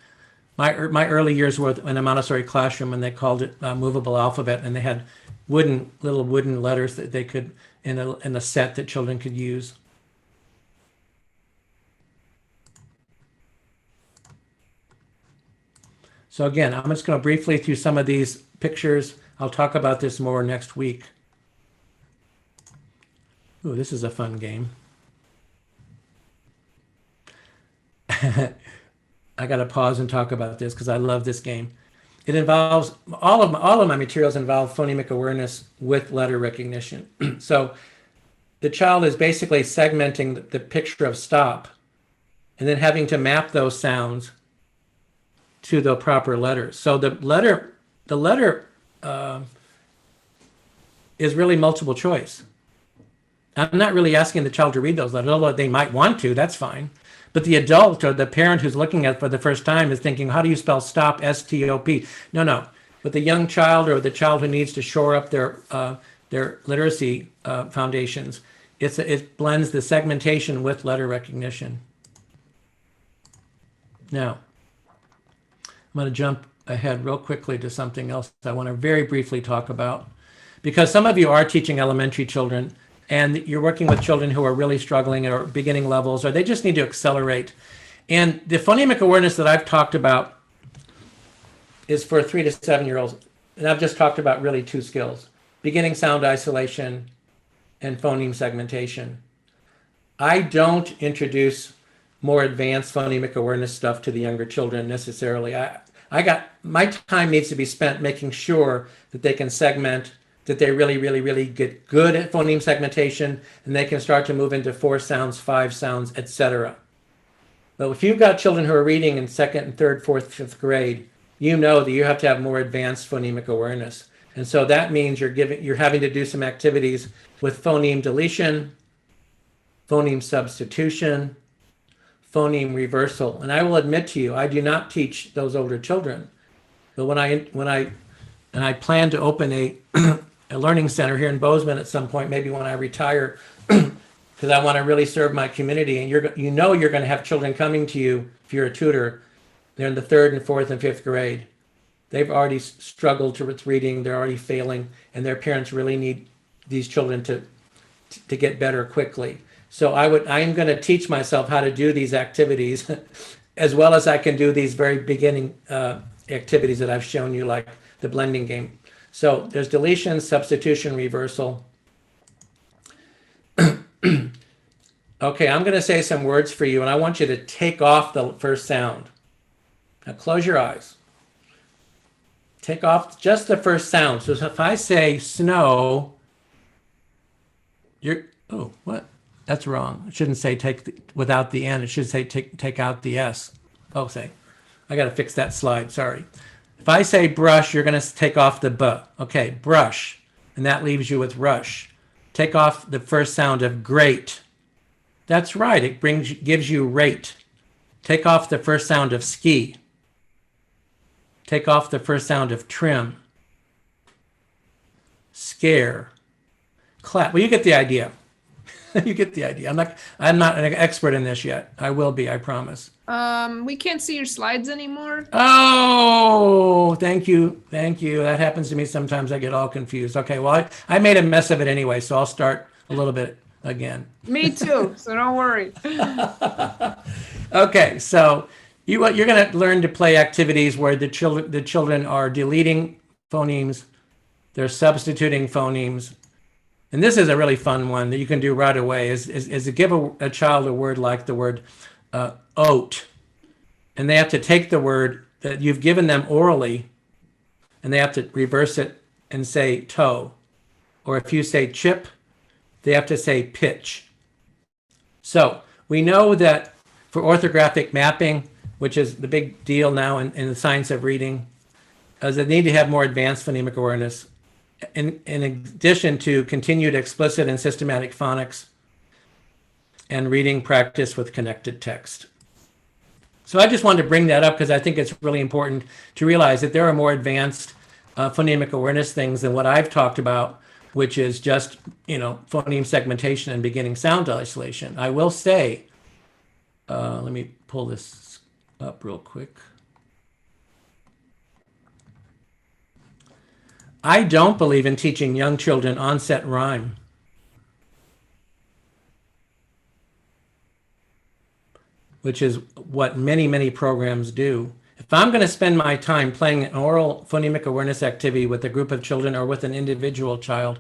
My early years were in a Montessori classroom, and they called it movable alphabet, and they had little wooden letters that they could in a set that children could use. So again, I'm just going to briefly through some of these pictures. I'll talk about this more next week. Ooh, this is a fun game. I got to pause and talk about this because I love this game. It involves all of my materials involve phonemic awareness with letter recognition. So the child is basically segmenting the picture of stop and then having to map those sounds to the proper letters. So the letter is really multiple choice. I'm not really asking the child to read those letters, although they might want to, that's fine. But the adult or the parent who's looking at it for the first time is thinking, how do you spell stop, S-T-O-P? No. But the young child or the child who needs to shore up their literacy foundations, it blends the segmentation with letter recognition. Now, I'm going to jump ahead real quickly to something else I want to very briefly talk about. Because some of you are teaching elementary children, and you're working with children who are really struggling or beginning levels, or they just need to accelerate. And the phonemic awareness that I've talked about is for 3 to 7-year-olds. And I've just talked about really 2 skills, beginning sound isolation and phoneme segmentation. I don't introduce more advanced phonemic awareness stuff to the younger children necessarily. My time needs to be spent making sure that they can segment, that they really get good at phoneme segmentation, and they can start to move into 4 sounds, 5 sounds, etc. But if you've got children who are reading in 2nd and 3rd, 4th, 5th grade, you know that you have to have more advanced phonemic awareness. And so that means you're having to do some activities with phoneme deletion, phoneme substitution, phoneme reversal. And I will admit to you, I do not teach those older children. But when I plan to open a learning center here in Bozeman at some point, maybe when I retire, because I want to really serve my community. And you're going to have children coming to you if you're a tutor. They're in the 3rd and 4th and 5th grade. They've already struggled with reading. They're already failing, and their parents really need these children to get better quickly. So I'm going to teach myself how to do these activities as well as I can do these very beginning activities that I've shown you, like the blending game. So there's deletion, substitution, reversal. Okay, I'm going to say some words for you, and I want you to take off the first sound. Now close your eyes. Take off just the first sound. So if I say snow, oh, what? That's wrong. It shouldn't say without the N. It should say take out the S. Oh, I got to fix that slide. Sorry. If I say brush, you're going to take off the B. Okay, brush. And that leaves you with rush. Take off the first sound of great. That's right. It gives you rate. Take off the first sound of ski. Take off the first sound of trim. Scare. Clap. Well, you get the idea. You get the idea. I'm not an expert in this yet. I will be, I promise. We can't see your slides anymore. Oh, thank you. Thank you. That happens to me sometimes. I get all confused. Okay, well, I made a mess of it anyway, so I'll start a little bit again. Me too, so don't worry. Okay, so you're going to learn to play activities where the children are deleting phonemes, they're substituting phonemes. And this is a really fun one that you can do right away, is to give a child a word like the word oat. And they have to take the word that you've given them orally, and they have to reverse it and say toe. Or if you say chip, they have to say pitch. So we know that for orthographic mapping, which is the big deal now in the science of reading, is they need to have more advanced phonemic awareness. In addition to continued explicit and systematic phonics and reading practice with connected text. So I just wanted to bring that up because I think it's really important to realize that there are more advanced phonemic awareness things than what I've talked about, which is just, phoneme segmentation and beginning sound isolation. I will say, let me pull this up real quick. I don't believe in teaching young children onset rhyme. Which is what many, many programs do. If I'm going to spend my time playing an oral phonemic awareness activity with a group of children or with an individual child,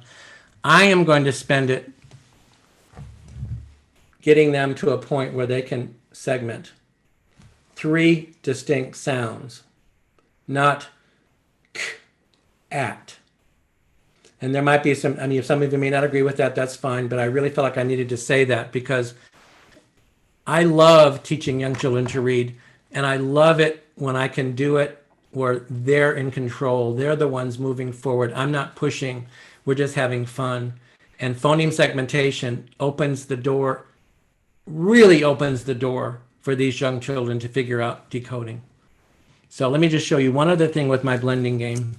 I am going to spend it getting them to a point where they can segment 3 distinct sounds, not k, at. And there might be some of you may not agree with that, that's fine, but I really felt like I needed to say that because I love teaching young children to read, and I love it when I can do it where they're in control. They're the ones moving forward. I'm not pushing. We're just having fun. And phoneme segmentation opens the door, really opens the door for these young children to figure out decoding. So let me just show you one other thing with my blending game.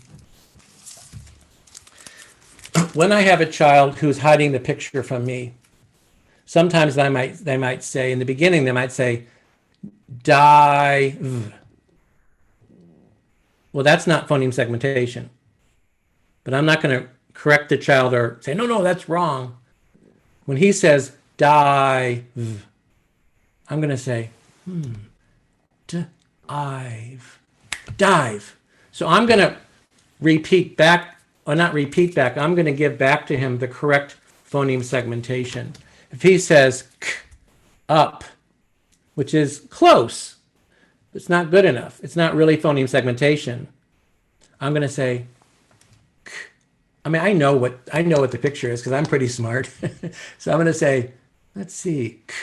When I have a child who's hiding the picture from me, sometimes they might say, in the beginning, they might say, dive. Well, that's not phoneme segmentation. But I'm not going to correct the child or say, no, that's wrong. When he says dive, I'm going to say, dive. So I'm going to repeat back, or not repeat back, I'm going to give back to him the correct phoneme segmentation. If he says k, up, which is close, it's not good enough. It's not really phoneme segmentation. I'm going to say k. I know what the picture is because I'm pretty smart. So I'm going to say, let's see, k,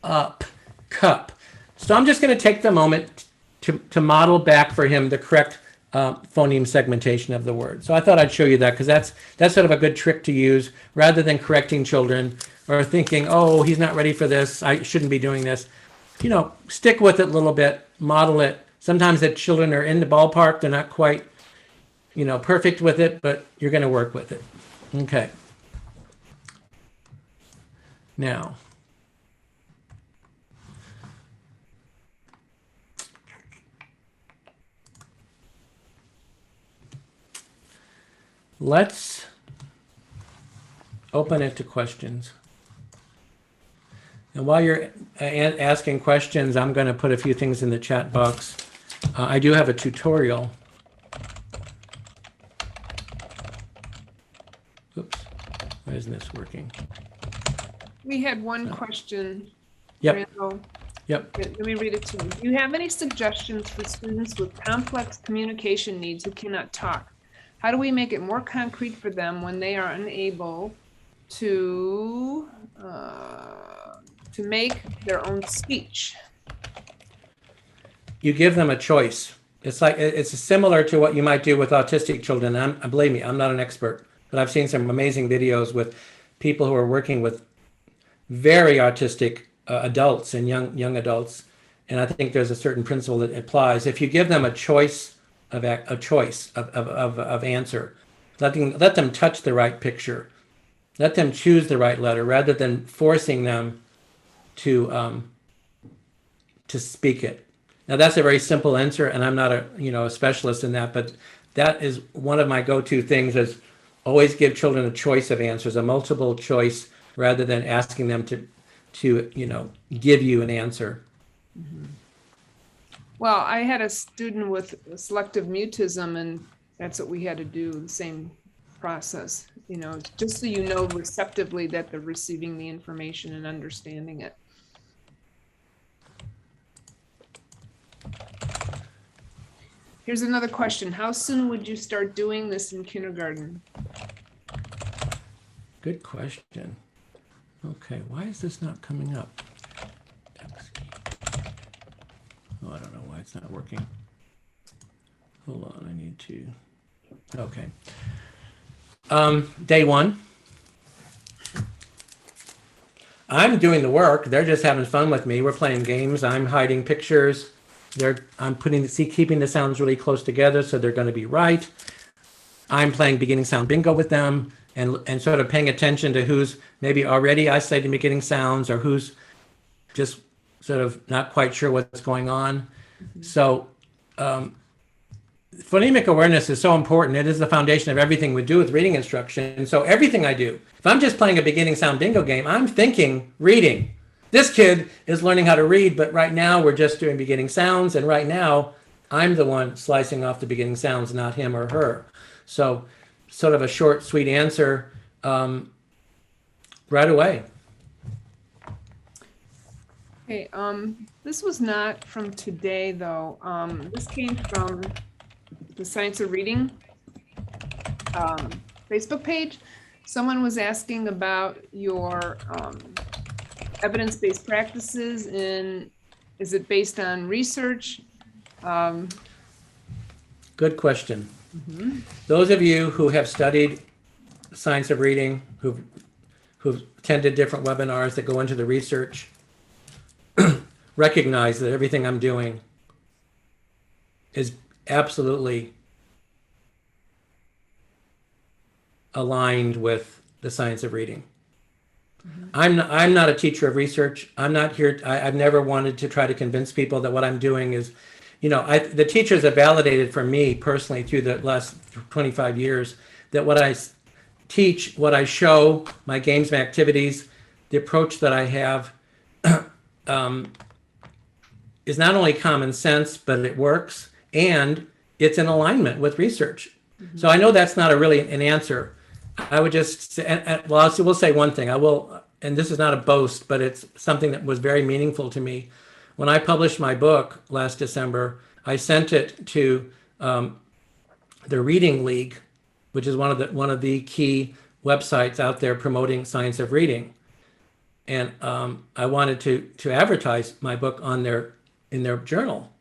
up, cup. So I'm just going to take the moment to model back for him the correct phoneme segmentation of the word. So I thought I'd show you that because that's sort of a good trick to use rather than correcting children or thinking, oh, he's not ready for this, I shouldn't be doing this. Stick with it a little bit, model it. Sometimes the children are in the ballpark, they're not quite, perfect with it, but you're going to work with it. Okay. Now, let's open it to questions. And while you're asking questions, I'm going to put a few things in the chat box. I do have a tutorial. Oops, why isn't this working? We had one question. Yep. Randall. Yep. Let me read it to you. Do you have any suggestions for students with complex communication needs who cannot talk? How do we make it more concrete for them when they are unable to make their own speech? You give them a choice. It's similar to what you might do with autistic children. Believe me, I'm not an expert, but I've seen some amazing videos with people who are working with very autistic adults and young adults, and I think there's a certain principle that applies. If you give them a choice of answer, let them touch the right picture, let them choose the right letter rather than forcing them to speak it. Now that's a very simple answer, and I'm not a specialist in that, but that is one of my go-to things: is always give children a choice of answers, a multiple choice, rather than asking them to give you an answer. Mm-hmm. Well, I had a student with selective mutism, and that's what we had to do, the same process, just so receptively that they're receiving the information and understanding it. Here's another question. How soon would you start doing this in kindergarten? Good question. Okay, why is this not coming up? Oh, I don't know why it's not working. Hold on, I need to. Okay. Day one. I'm doing the work. They're just having fun with me. We're playing games. I'm hiding pictures. I'm keeping the sounds really close together so they're going to be right. I'm playing beginning sound bingo with them and sort of paying attention to who's maybe already isolating beginning sounds or who's just sort of not quite sure what's going on. Mm-hmm. So phonemic awareness is so important. It is the foundation of everything we do with reading instruction. So everything I do, if I'm just playing a beginning sound bingo game, I'm thinking reading. This kid is learning how to read, but right now we're just doing beginning sounds, and right now I'm the one slicing off the beginning sounds, not him or her. So sort of a short, sweet answer right away. Okay, this was not from today, though. This came from the Science of Reading Facebook page. Someone was asking about your evidence-based practices, and is it based on research? Good question. Mm-hmm. Those of you who have studied the science of reading, who've attended different webinars that go into the research, recognize that everything I'm doing is absolutely aligned with the science of reading. Mm-hmm. I'm not a teacher of research. I'm not here. I've never wanted to try to convince people that what I'm doing is, the teachers have validated for me personally through the last 25 years that what I teach, what I show, my games and activities, the approach that I have is not only common sense, but it works and it's in alignment with research. Mm-hmm. So I know that's not an answer. I would just say, we'll say one thing. I will, and this is not a boast, but it's something that was very meaningful to me. When I published my book last December, I sent it to the Reading League, which is one of the key websites out there promoting science of reading, and I wanted to advertise my book in their journal.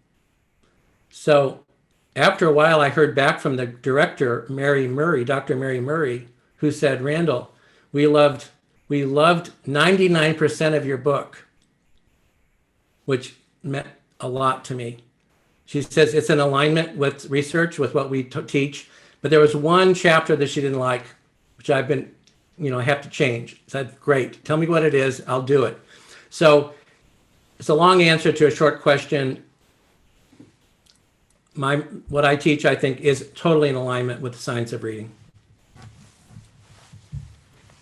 So after a while, I heard back from the director, Dr. Mary Murray, who said, "Randall, we loved 99% of your book," which meant a lot to me. She says it's in alignment with research, with what we teach, but there was one chapter that she didn't like, which I've been I have to change. I said, great, tell me what it is, I'll do it. So it's a long answer to a short question. What I teach, I think, is totally in alignment with the science of reading.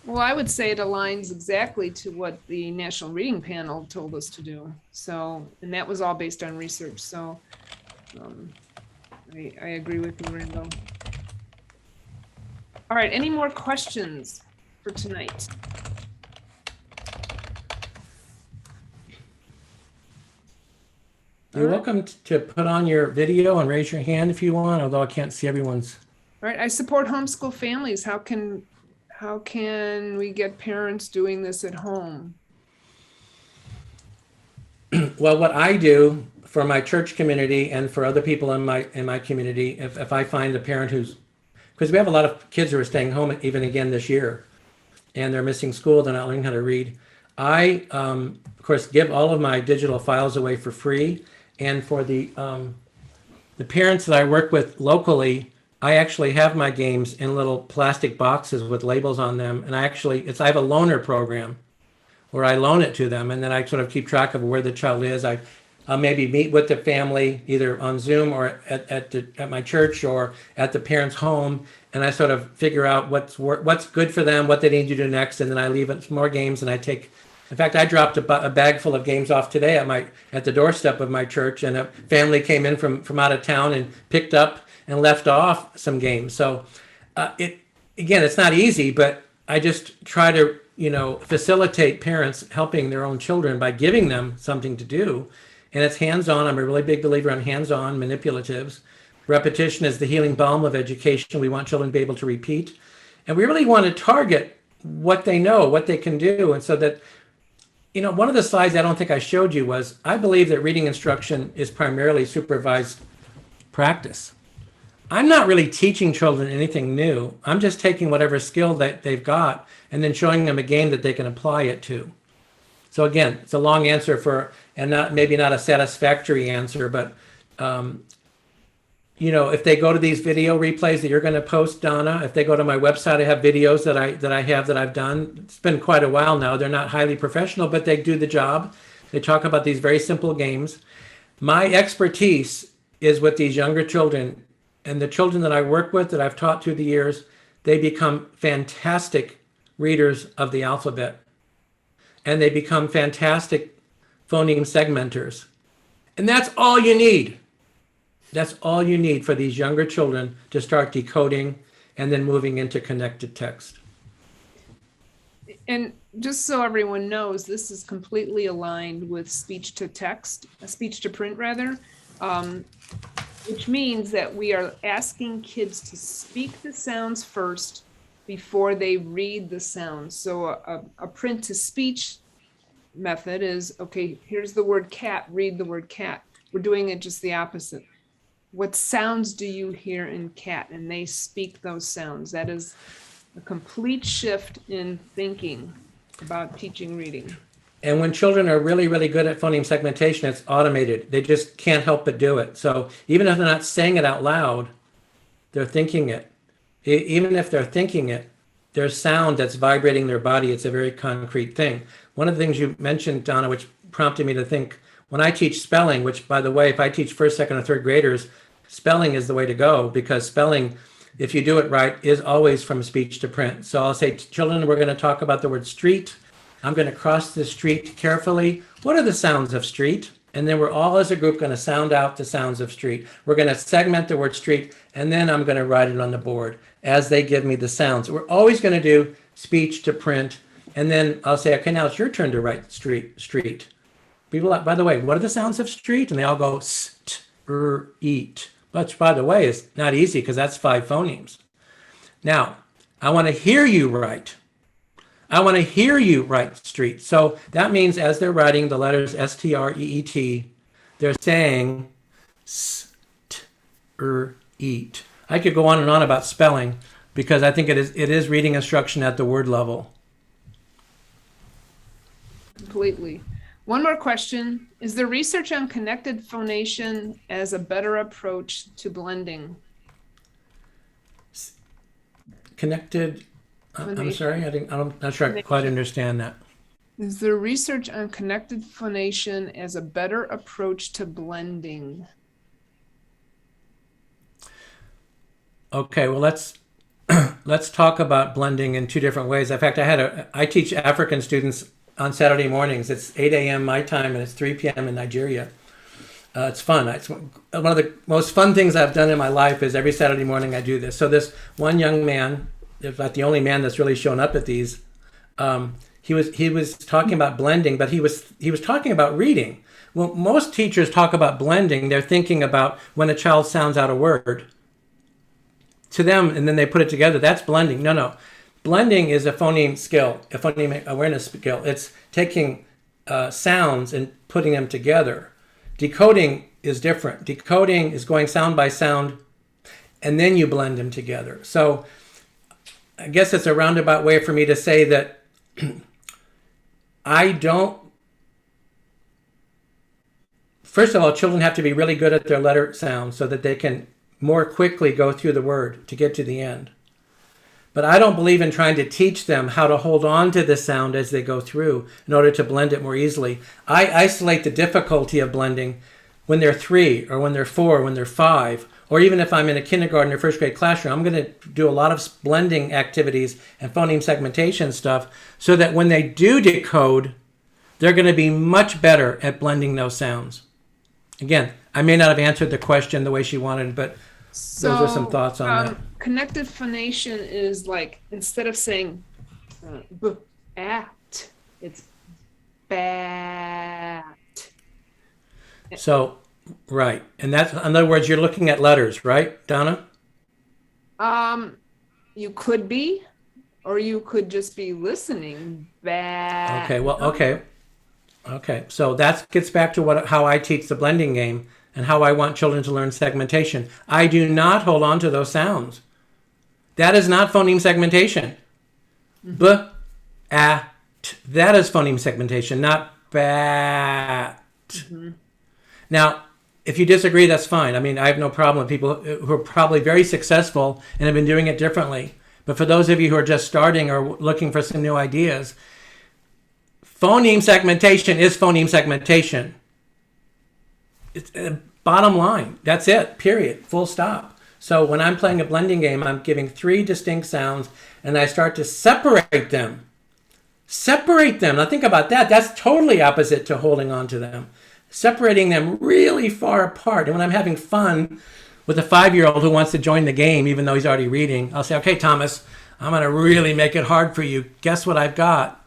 Well, I would say it aligns exactly to what the National Reading Panel told us to do. So, and that was all based on research. So I agree with you, Randall. All right, any more questions for tonight? You're welcome to put on your video and raise your hand if you want, although I can't see everyone's. All right, I support homeschool families. How can we get parents doing this at home? Well, what I do for my church community and for other people in my community, if I find a parent because we have a lot of kids who are staying home even again this year, and they're missing school, they're not learning how to read. I, of course, give all of my digital files away for free, and for the parents that I work with locally, I actually have my games in little plastic boxes with labels on them, and I have a loaner program where I loan it to them, and then I sort of keep track of where the child is. I'll maybe meet with the family either on Zoom or at my church or at the parent's home, and I sort of figure out what's good for them, what they need to do next, and then I leave it more games, and I take. In fact, I dropped a bag full of games off today at the doorstep of my church, and a family came in from out of town and picked up and left off some games. So, it's not easy, but I just try to facilitate parents helping their own children by giving them something to do. And it's hands-on. I'm a really big believer in hands-on manipulatives. Repetition is the healing balm of education. We want children to be able to repeat. And we really want to target what they know, what they can do. And so that, one of the slides I don't think I showed you was, I believe that reading instruction is primarily supervised practice. I'm not really teaching children anything new. I'm just taking whatever skill that they've got and then showing them a game that they can apply it to. So again, it's a long answer maybe not a satisfactory answer, but if they go to these video replays that you're going to post, Donna, if they go to my website, I have videos that I've done. It's been quite a while now. They're not highly professional, but they do the job. They talk about these very simple games. My expertise is with these younger children, and the children that I work with that I've taught through the years, they become fantastic readers of the alphabet. And they become fantastic phoneme segmenters. And that's all you need. That's all you need for these younger children to start decoding and then moving into connected text. And just so everyone knows, this is completely aligned with speech to text, speech to print rather, which means that we are asking kids to speak the sounds first before they read the sounds. So a print to speech method is, okay, here's the word cat, read the word cat. We're doing it just the opposite. What sounds do you hear in cat? And they speak those sounds. That is a complete shift in thinking about teaching reading. And when children are really, really good at phoneme segmentation, it's automated. They just can't help but do it. So even if they're not saying it out loud, they're thinking it. Even if they're thinking it, there's sound that's vibrating their body. It's a very concrete thing. One of the things you mentioned, Donna, which prompted me to think, when I teach spelling, which, by the way, if I teach first, second, or third graders, spelling is the way to go, because spelling, if you do it right, is always from speech to print. So I'll say, children, we're going to talk about the word street. I'm going to cross the street carefully. What are the sounds of street? And then we're all as a group going to sound out the sounds of street. We're going to segment the word street, and then I'm going to write it on the board as they give me the sounds. We're always going to do speech to print, and then I'll say, okay, now it's your turn to write street. People, by the way, what are the sounds of street? And they all go st, eat. Which, by the way, is not easy because that's 5 phonemes. Now, I want to hear you write. I want to hear you write street. So that means as they're writing the letters S-T-R-E-E-T, they're saying eat. I could go on and on about spelling because I think it is reading instruction at the word level. Completely. One more question. Is there research on connected phonation as a better approach to blending? Connected I'm sorry, I'm not sure I quite understand that. Is there research on connected phonation as a better approach to blending? Okay, well let's talk about blending in two different ways. In fact, I teach African students on Saturday mornings. It's 8 a.m. my time and it's 3 p.m. in Nigeria. It's fun. It's one of the most fun things I've done in my life is every Saturday morning I do this. So this one young man, if not the only man that's really shown up at these, he was talking about blending, but he was talking about reading. Well, most teachers talk about blending. They're thinking about when a child sounds out a word to them, and then they put it together. That's blending. No. Blending is a phoneme skill, a phonemic awareness skill. It's taking sounds and putting them together. Decoding is different. Decoding is going sound by sound, and then you blend them together. So I guess it's a roundabout way for me to say that first of all, children have to be really good at their letter sounds so that they can more quickly go through the word to get to the end. But I don't believe in trying to teach them how to hold on to the sound as they go through in order to blend it more easily. I isolate the difficulty of blending when they're 3 or when they're 4, or when they're 5, or even if I'm in a kindergarten or first grade classroom. I'm going to do a lot of blending activities and phoneme segmentation stuff so that when they do decode, they're going to be much better at blending those sounds. Again, I may not have answered the question the way she wanted, but those are some thoughts on that. Connected phonation is like, instead of saying at, it's bat. So, right. And that's, in other words, you're looking at letters, right, Donna? You could be, or you could just be listening. Bat. Okay, well, okay. So that gets back to how I teach the blending game and how I want children to learn segmentation. I do not hold on to those sounds. That is not phoneme segmentation. B, a, t. That is phoneme segmentation, not bat. Now, if you disagree, that's fine. I mean, I have no problem with people who are probably very successful and have been doing it differently. But for those of you who are just starting or looking for some new ideas, phoneme segmentation is phoneme segmentation. It's bottom line. That's it, period, full stop. So when I'm playing a blending game, I'm giving 3 distinct sounds and I start to separate them. Now think about that. That's totally opposite to holding on to them. Separating them really far apart. And when I'm having fun with a 5-year-old who wants to join the game, even though he's already reading, I'll say, okay, Thomas, I'm going to really make it hard for you. Guess what I've got?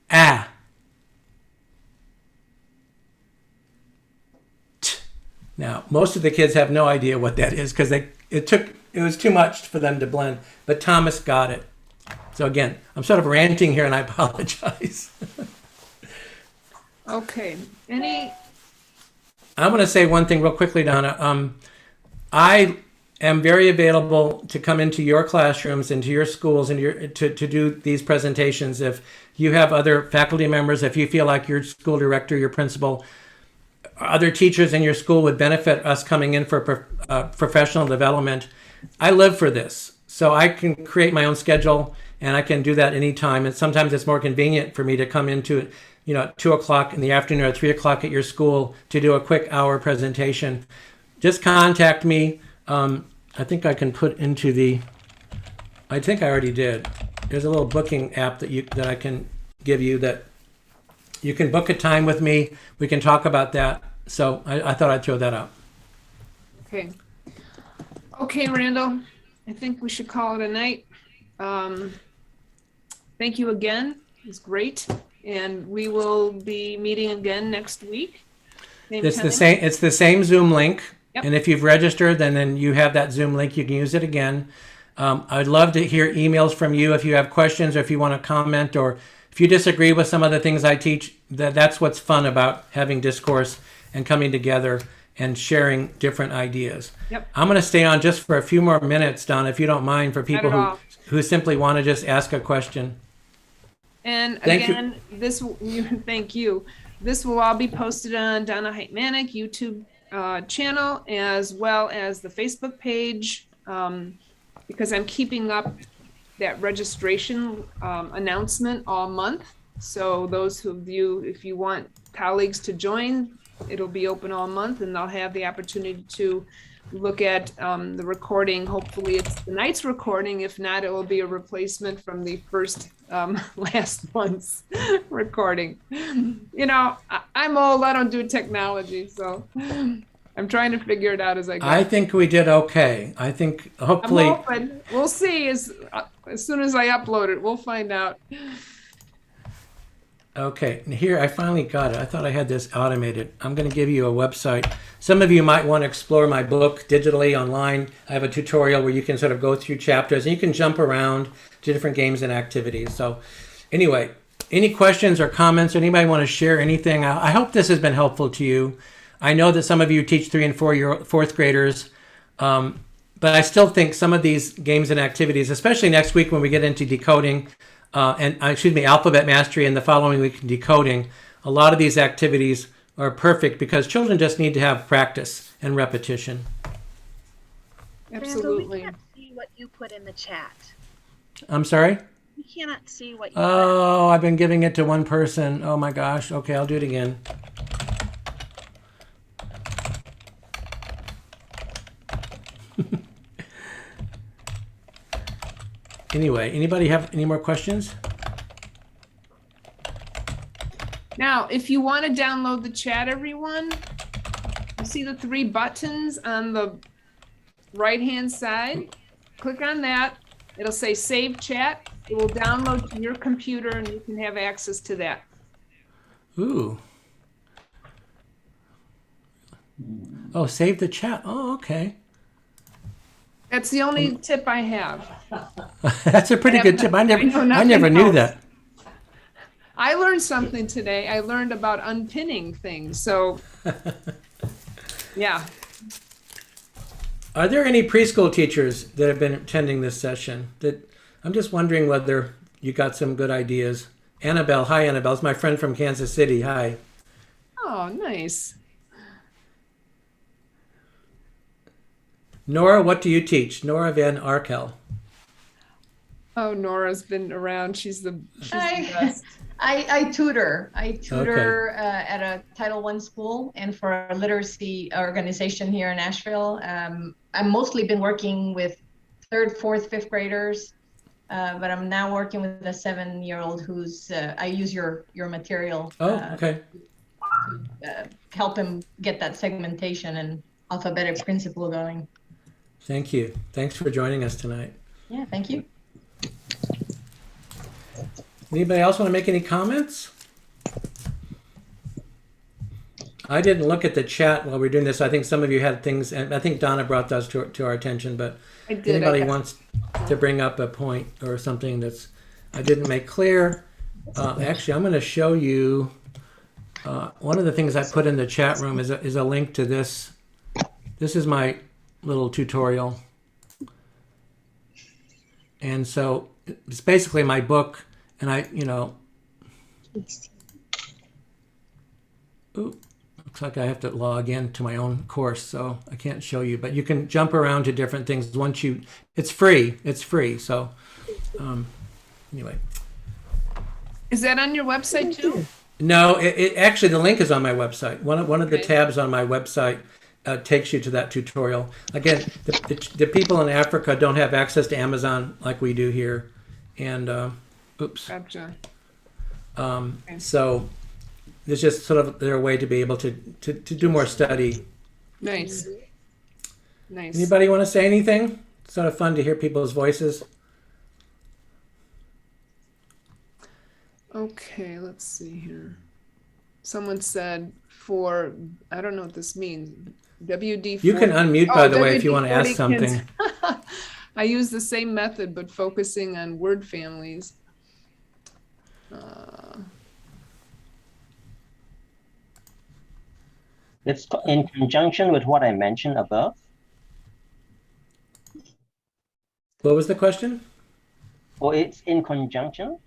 Ah. T. Now, most of the kids have no idea what that is because it was too much for them to blend. But Thomas got it. So again, I'm sort of ranting here and I apologize. Okay. I want to say one thing real quickly, Donna. I am very available to come into your classrooms, into your schools, and to do these presentations. If you have other faculty members, if you feel like your school director, your principal, other teachers in your school would benefit us coming in for professional development, I live for this. So I can create my own schedule and I can do that anytime. And sometimes it's more convenient for me to come into, at 2 o'clock in the afternoon or 3 o'clock at your school to do a quick hour presentation. Just contact me. I think I can put into I think I already did. There's a little booking app that I can give you that you can book a time with me. We can talk about that. So I thought I'd throw that out. Okay, Randall, I think we should call it a night. Thank you again. It was great. And we will be meeting again next week. It's the same Zoom link. Yep. And if you've registered, then you have that Zoom link. You can use it again. I'd love to hear emails from you if you have questions or if you want to comment or if you disagree with some of the things I teach. That's what's fun about having discourse and coming together and sharing different ideas. Yep. I'm going to stay on just for a few more minutes, Don, if you don't mind, for people who simply want to just ask a question. And again, thank you. This will all be posted on Donna Heitmanick YouTube channel as well as the Facebook page, because I'm keeping up that registration announcement all month. So those of you, if you want colleagues to join, it'll be open all month and they'll have the opportunity to look at the recording. Hopefully it's tonight's recording. If not, it will be a replacement from the first last month's recording. You know, I'm old, I don't do technology, so I'm trying to figure it out as I go. I think we did okay. I think hopefully. I'm hoping. We'll see as soon as I upload it, we'll find out. Okay, here I finally got it. I thought I had this automated. I'm going to give you a website. Some of you might want to explore my book digitally online. I have a tutorial where you can sort of go through chapters and you can jump around to different games and activities. So anyway, any questions or comments? Anybody want to share anything? I hope this has been helpful to you. I know that some of you teach 3 and 4th graders, but I still think some of these games and activities, especially next week when we get into decoding, alphabet mastery, and the following week decoding, a lot of these activities are perfect because children just need to have practice and repetition. Absolutely. Randall, we can't see what you put in the chat. I'm sorry? We cannot see what you Oh, I've been giving it to one person. Oh my gosh. Okay, I'll do it again. Anyway, anybody have any more questions? Now, if you want to download the chat, everyone, you see the 3 buttons on the right-hand side. Click on that. It'll say Save Chat. It will download to your computer, and you can have access to that. Ooh. Oh, save the chat. Oh, okay. That's the only tip I have. That's a pretty good tip. I never knew that. I learned something today. I learned about unpinning things. So, yeah. Are there any preschool teachers that have been attending this session? I'm just wondering whether you got some good ideas. Annabelle, hi Annabelle. It's my friend from Kansas City. Hi. Oh, nice. Nora, what do you teach? Nora Van Arkel. Oh, Nora's been around. She's the best. I tutor. Okay. At a Title I school and for a literacy organization here in Nashville. I've mostly been working with 3rd, 4th, 5th graders, but I'm now working with a 7-year-old who's, I use your material. Okay. To help him get that segmentation and alphabetic principle going. Thank you. Thanks for joining us tonight. Yeah, thank you. Anybody else want to make any comments? I didn't look at the chat while we were doing this. I think some of you had things, and I think Donna brought those to our attention, but if anybody wants to bring up a point or something that's I didn't make clear, actually, I'm going to show you one of the things I put in the chat room is a link to this. This is my little tutorial. And so it's basically my book, and looks like I have to log in to my own course, so I can't show you, but you can jump around to different things it's free. So anyway. Is that on your website too? No, it actually, the link is on my website. One of the tabs on my website takes you to that tutorial. Again, the people in Africa don't have access to Amazon like we do here. And, oops. Gotcha. So there's just sort of their way to be able to do more study. Nice. Nice. Anybody want to say anything? It's sort of fun to hear people's voices. Okay, let's see here. Someone said I don't know what this means. WD40. You can unmute, by the way, if you want to ask something. I use the same method, but focusing on word families. It's in conjunction with what I mentioned above. What was the question? Or it's in conjunction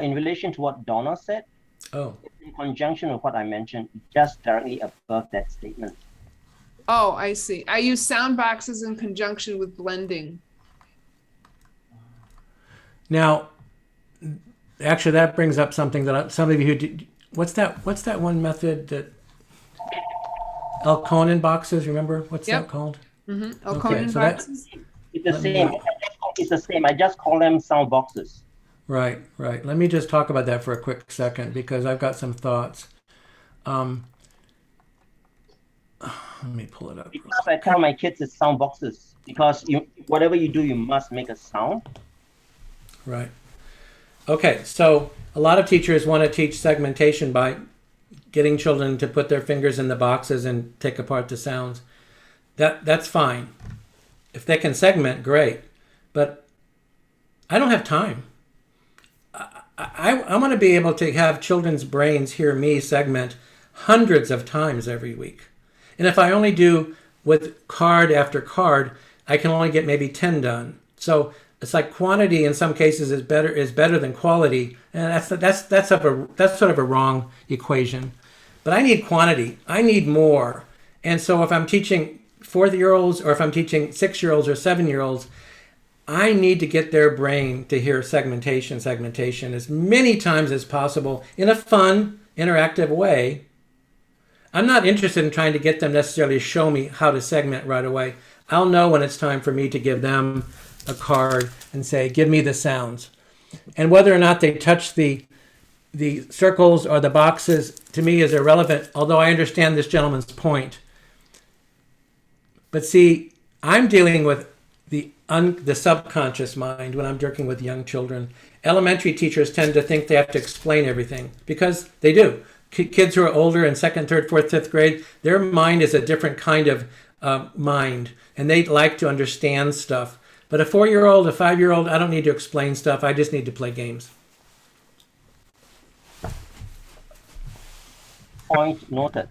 in relation to what Donna said. Oh. It's in conjunction with what I mentioned just directly above that statement. Oh, I see. I use sound boxes in conjunction with blending. Now, actually, that brings up something that some of you who did. What's that one method that Elkonin boxes? Remember what's Yep. that called? Mm-hmm. Okay, so boxes. It's the Let me- same. It's the same. I just call them sound boxes. Right. Let me just talk about that for a quick second because I've got some thoughts. Let me pull it up. Because I tell my kids it's sound boxes because whatever you do, you must make a sound. Right. Okay, so a lot of teachers want to teach segmentation by getting children to put their fingers in the boxes and take apart the sounds. That's fine. If they can segment, great. But I don't have time. I want to be able to have children's brains hear me segment hundreds of times every week. And if I only do with card after card, I can only get maybe 10 done. So it's like quantity in some cases is better than quality, and that's sort of a wrong equation. But I need quantity. I need more. And so if I'm teaching 4-year-olds or if I'm teaching 6-year-olds or 7-year-olds, I need to get their brain to hear segmentation as many times as possible in a fun, interactive way. I'm not interested in trying to get them necessarily to show me how to segment right away. I'll know when it's time for me to give them a card and say, give me the sounds. And whether or not they touch the circles or the boxes, to me, is irrelevant, although I understand this gentleman's point. But see, I'm dealing with the subconscious mind when I'm working with young children. Elementary teachers tend to think they have to explain everything, because they do. Kids who are older in 2nd, 3rd, 4th, 5th grade, their mind is a different kind of mind, and they like to understand stuff. But a 4-year-old, a 5-year-old, I don't need to explain stuff. I just need to play games. Point noted.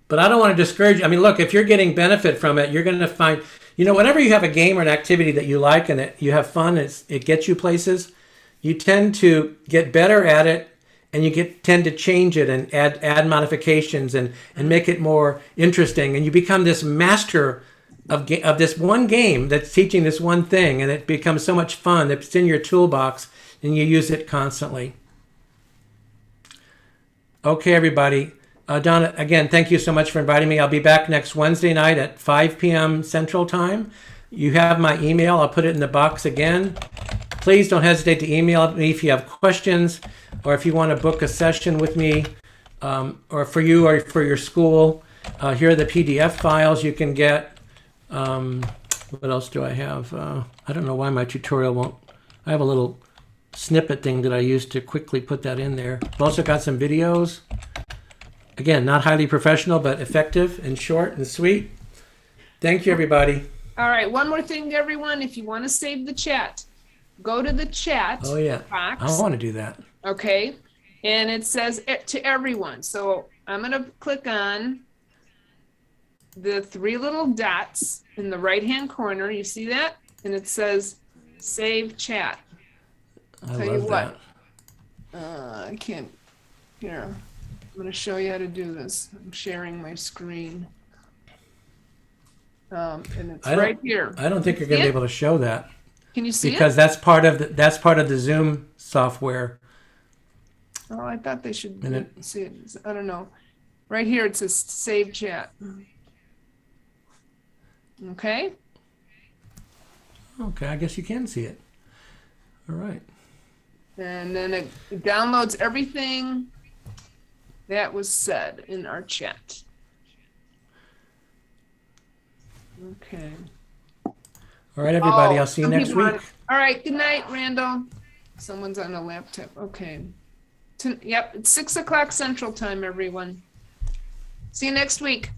But I don't want to discourage you. I mean, look, if you're getting benefit from it, you're going to find, whenever you have a game or an activity that you like and you have fun, it gets you places, you tend to get better at it, and you tend to change it and add modifications and make it more interesting. And you become this master of this one game that's teaching this one thing, and it becomes so much fun. It's in your toolbox, and you use it constantly. Okay, everybody. Donna, again, thank you so much for inviting me. I'll be back next Wednesday night at 5 p.m. Central Time. You have my email. I'll put it in the box again. Please don't hesitate to email me if you have questions, or if you want to book a session with me, or for you or for your school. Here are the PDF files you can get. What else do I have? I don't know why my tutorial won't. I have a little snippet thing that I use to quickly put that in there. I've also got some videos. Again, not highly professional, but effective and short and sweet. Thank you, everybody. All right, one more thing to everyone. If you want to save the chat, go to the chat box. I want to do that. Okay, and it says to everyone. So I'm going to click on the 3 little dots in the right-hand corner. You see that? And it says save chat. I love that. I can't. Here, I'm going to show you how to do this. I'm sharing my screen. And it's right here. I don't think you're going to be able to show that. Can you see because it? that's part of the Zoom software. Oh, I thought they should see it. I don't know. Right here it says save chat. Okay. Okay, I guess you can see it. All right. And then it downloads everything that was said in our chat. Okay. All right, everybody. I'll see you next week. All right. Good night, Randall. Someone's on a laptop. Okay. Yep. It's 6 o'clock Central Time, everyone. See you next week.